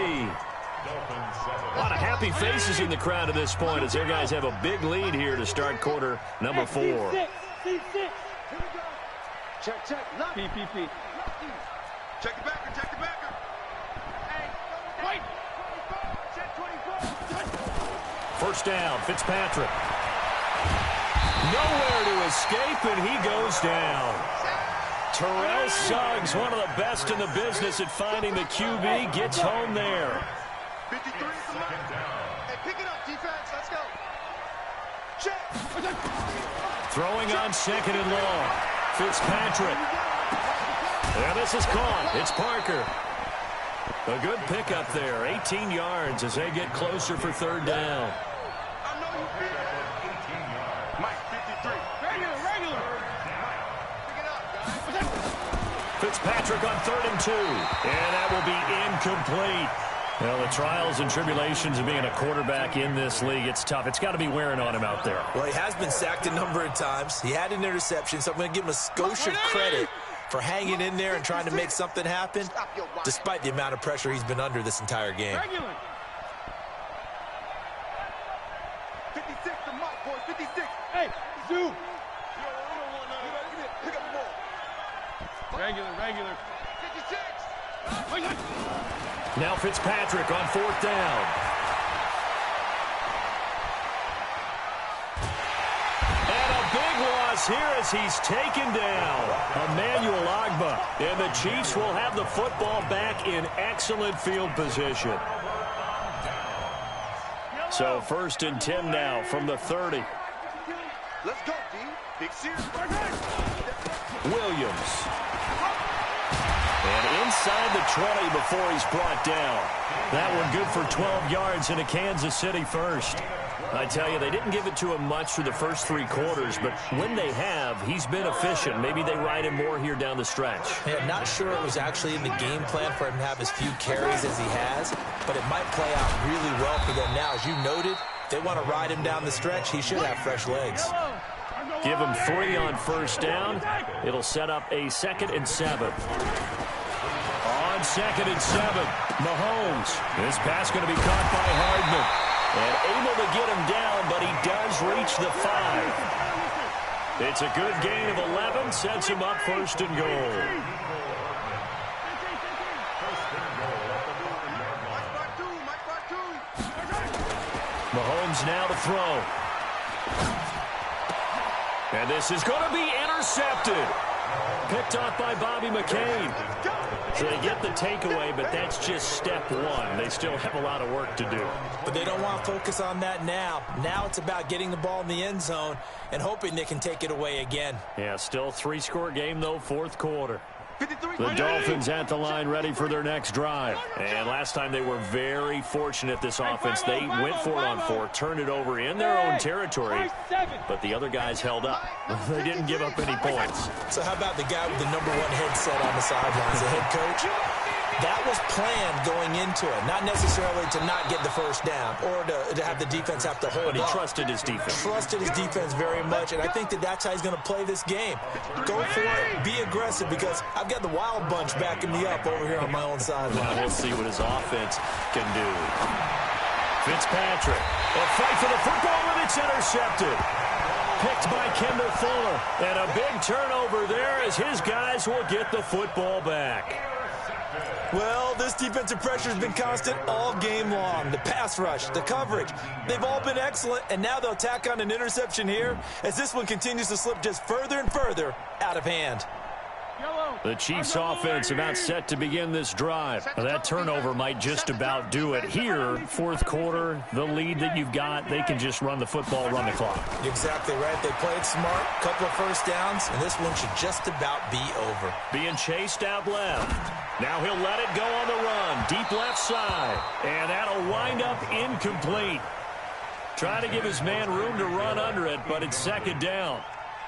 A lot of happy faces in the crowd at this point as their guys have a big lead here to start quarter number 4. C6. Check, check. PPP. Check the backer, check the backer. Hey, wait. Check 24. 1st down, Fitzpatrick. Nowhere to escape, and he goes down. Terrell Suggs, one of the best in the business at finding the QB, gets home there. 53 is the mark. Hey, pick it up, defense. Let's go. Check. Throwing on 2nd and long. Fitzpatrick. And this is caught. It's Parker. A good pickup there. 18 yards as they get closer for 3rd down. I know you feel it. 18 yards. Mike, 53. Regular. Pick it up, guys. Fitzpatrick on 3rd and 2. And that will be incomplete. Well, the trials and tribulations of being a quarterback in this league, it's tough. It's got to be wearing on him out there. Well, he has been sacked a number of times. He had an interception, so I'm going to give him a skosh of credit for hanging in there and trying to make something happen, despite the amount of pressure he's been under this entire game. 56 to Mike, boy, 56. Hey, zoom. Pick up the ball. Regular. 56. Now Fitzpatrick on 4th down. And a big loss here as he's taken down. Emmanuel Ogbah. And the Chiefs will have the football back in excellent field position. So 1st and 10 now from the 30. Let's go, D. Big series. Williams. And inside the 20 before he's brought down. That one good for 12 yards in a Kansas City first. I tell you, they didn't give it to him much through the first 3 quarters, but when they have, he's been efficient. Maybe they ride him more here down the stretch. Yeah, not sure it was actually in the game plan for him to have as few carries as he has, but it might play out really well for them now. As you noted, if they want to ride him down the stretch, he should have fresh legs. Give him 3 on 1st down. It'll set up a 2nd and 7. On 2nd and 7, Mahomes. This pass going to be caught by Hardman. And able to get him down, but he does reach the 5. It's a good gain of 11, sets him up 1st and goal. Mahomes now to throw. And this is going to be intercepted. Picked off by Bobby McCain. So they get the takeaway, but that's just step 1. They still have a lot of work to do. But they don't want to focus on that now. Now it's about getting the ball in the end zone and hoping they can take it away again. Yeah, still 3-score game, though, 4th quarter. The Dolphins at the line ready for their next drive. And last time they were very fortunate, this offense. They went for it on 4, turned it over in their own territory, but the other guys held up. They didn't give up any points. So how about the guy with the #1 headset on the sidelines, the head coach? That was planned going into it, not necessarily to not get the first down or to have the defense have to hold up. But he trusted his defense. Trusted his defense very much, and I think that's how he's going to play this game. Go for it, be aggressive, because I've got the wild bunch backing me up over here on my own sideline. We'll see what his offense can do. Fitzpatrick, a fight for the football, and it's intercepted. Picked by Kendall Fuller, and a big turnover there as his guys will get the football back. Well, this defensive pressure has been constant all game long. The pass rush, the coverage, they've all been excellent, and now they'll tack on an interception here as this one continues to slip just further and further out of hand. The Chiefs offense about set to begin this drive. That turnover might just about do it. Here, 4th quarter, the lead that you've got, they can just run the football, run the clock. Exactly right. They played smart, couple of first downs, and this one should just about be over. Being chased out left. Now he'll let it go on the run. Deep left side. And that'll wind up incomplete. Trying to give his man room to run under it, but it's 2nd down.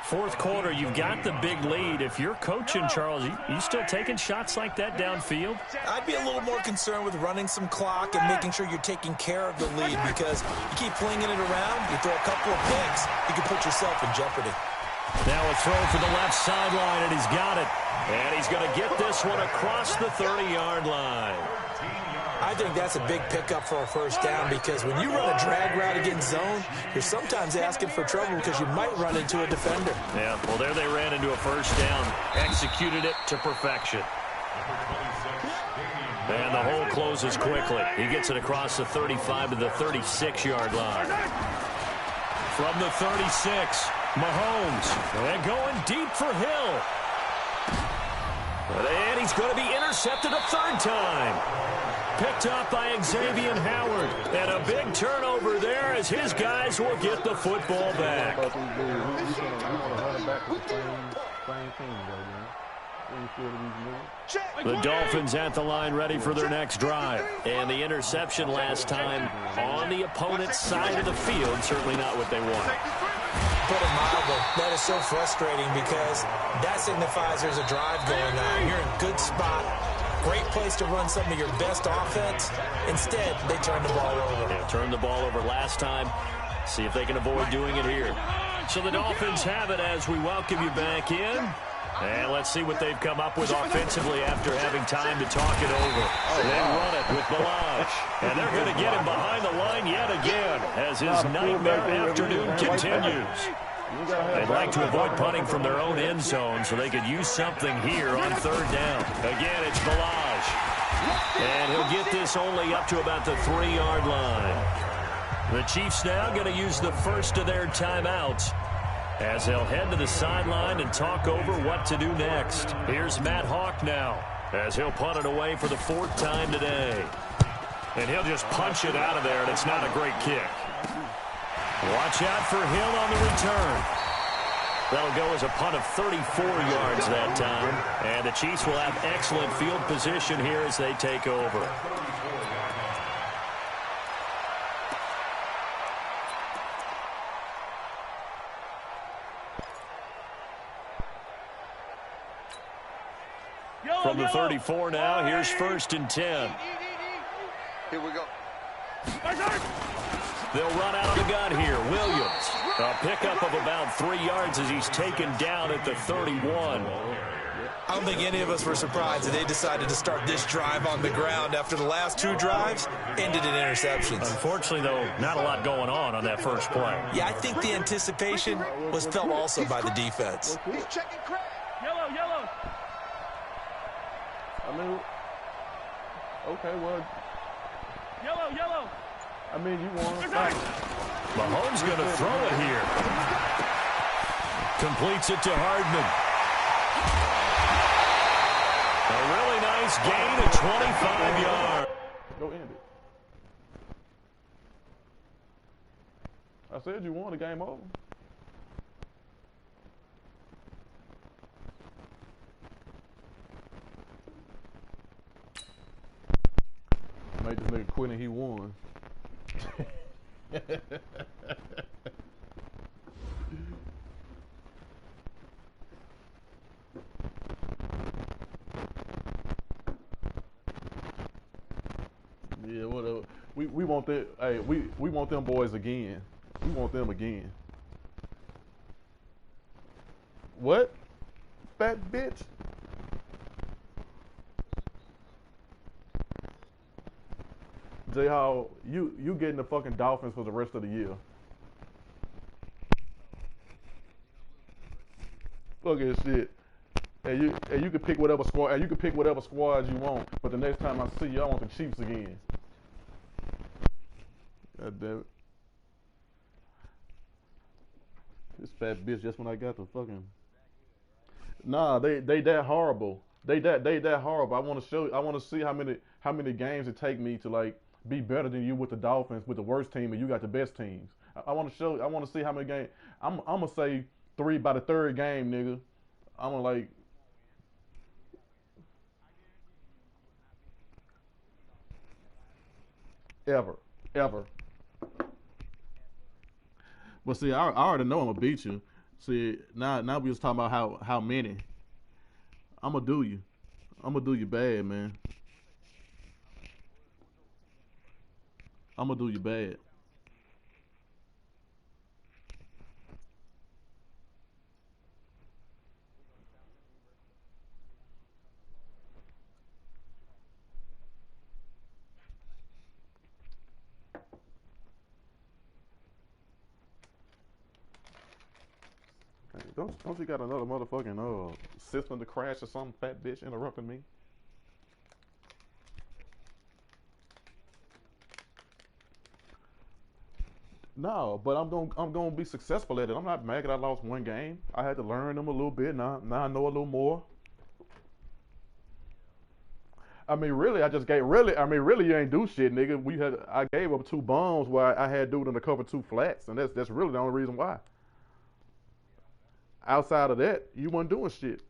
4th quarter, you've got the big lead. If you're coaching, Charles, you still taking shots like that downfield? I'd be a little more concerned with running some clock and making sure you're taking care of the lead, because you keep flinging it around, you throw a couple of picks, you can put yourself in jeopardy. Now a throw for the left sideline, and he's got it. And he's going to get this one across the 30-yard line. I think that's a big pickup for a first down, because when you run a drag route against zone, you're sometimes asking for trouble because you might run into a defender. Yeah, well, there they ran into a first down. Executed it to perfection. And the hole closes quickly. He gets it across the 35 to the 36-yard line. From the 36, Mahomes. And going deep for Hill. And he's going to be intercepted a 3rd time. Picked up by Xavier Howard. And a big turnover there as his guys will get the football back. The Dolphins at the line ready for their next drive. And the interception last time on the opponent's side of the field. Certainly not what they want. put it mildly. That is so frustrating because that signifies there's a drive going on. You're in a good spot. Great place to run some of your best offense. Instead, they turn the ball over. Yeah, turned the ball over last time. See if they can avoid doing it here. So the Dolphins have it as we welcome you back in. And let's see what they've come up with offensively after having time to talk it over. They run it with Balaj. And they're going to get him behind the line yet again as his nightmare afternoon continues. They'd like to avoid punting from their own end zone so they could use something here on third down. Again, it's Balaj. And he'll get this only up to about the 3-yard line. The Chiefs now going to use the first of their timeouts as they'll head to the sideline and talk over what to do next. Here's Matt Hawk now as he'll punt it away for the 4th time today. And he'll just punch it out of there, and it's not a great kick. Watch out for him on the return. That'll go as a punt of 34 yards that time. And the Chiefs will have excellent field position here as they take over. From the 34 now, here's 1st and 10. Here we go. They'll run out of the gun here. Williams, a pickup of about 3 yards as he's taken down at the 31. I don't think any of us were surprised that they decided to start this drive on the ground after the last 2 drives ended in interceptions. Unfortunately, though, not a lot going on that first play. Yeah, I think the anticipation was felt also by the defense. He's checking crack. Yellow. I mean, okay, well. Yellow. I mean, you won. Mahomes going to throw it here. Completes it to Hardman. A really nice gain of 25 yards. Go end it. I said you won the game over. Made this nigga quit and he won. Yeah, whatever. We want that. Hey, we want them boys again. We want them again. What? Fat bitch. J Hall, you getting the fucking Dolphins for the rest of the year. Look at this shit. And you can pick whatever squad squads you want, but the next time I see you, I want the Chiefs again. God damn it. This fat bitch just when I got the fucking. Nah, they that horrible. They that horrible. I want to see how many games it take me to like be better than you with the Dolphins with the worst team and you got the best teams. I want to see how many games. I'm gonna say 3 by the 3rd game, nigga. I'm gonna like. Ever. But see, I already know I'm gonna beat you. See, now we just talking about how many. I'm gonna do you. I'm gonna do you bad, man. I'm gonna do you bad. Don't you got another motherfucking system to crash or some fat bitch interrupting me? No, but I'm gonna be successful at it. I'm not mad that I lost one game. I had to learn them a little bit. Now I know a little more. I mean, really, you ain't do shit, nigga. I gave up 2 bombs where I had dude to cover 2 flats, and that's really the only reason why. Outside of that, you wasn't doing shit.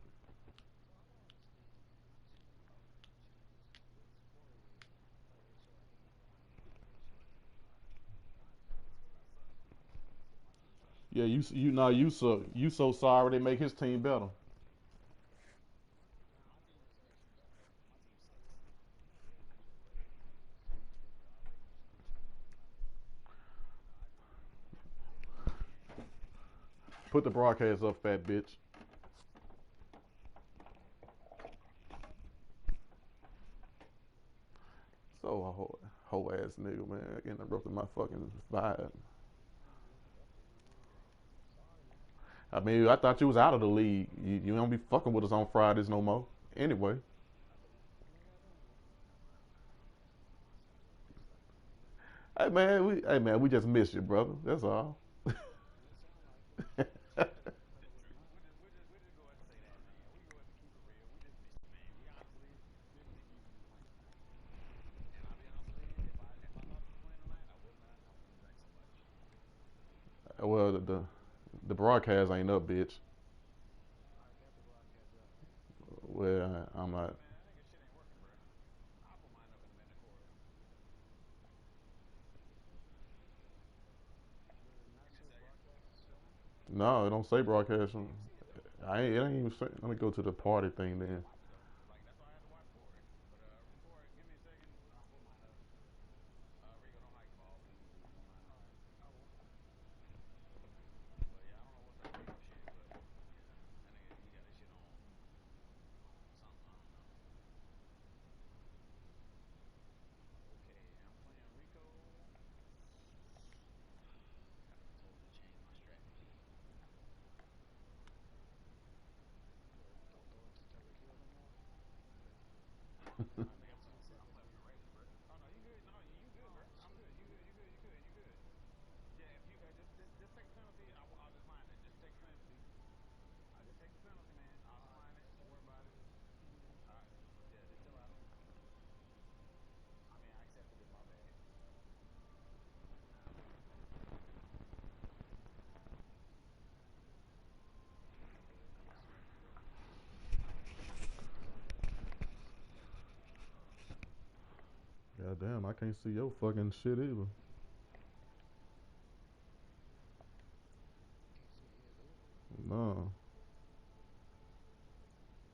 Yeah, you so sorry they make his team better. Put the broadcast up, fat bitch. So a whole ass nigga, man, interrupted my fucking vibe. I mean, I thought you was out of the league. You don't be fucking with us on Fridays no more. Anyway. Hey man, we just miss you, brother. That's all. Well, the broadcast ain't up, bitch. Well, I'm not. No, it don't say broadcast. It ain't even say. Let me go to the party thing then. God damn, I can't see your fucking shit either. No.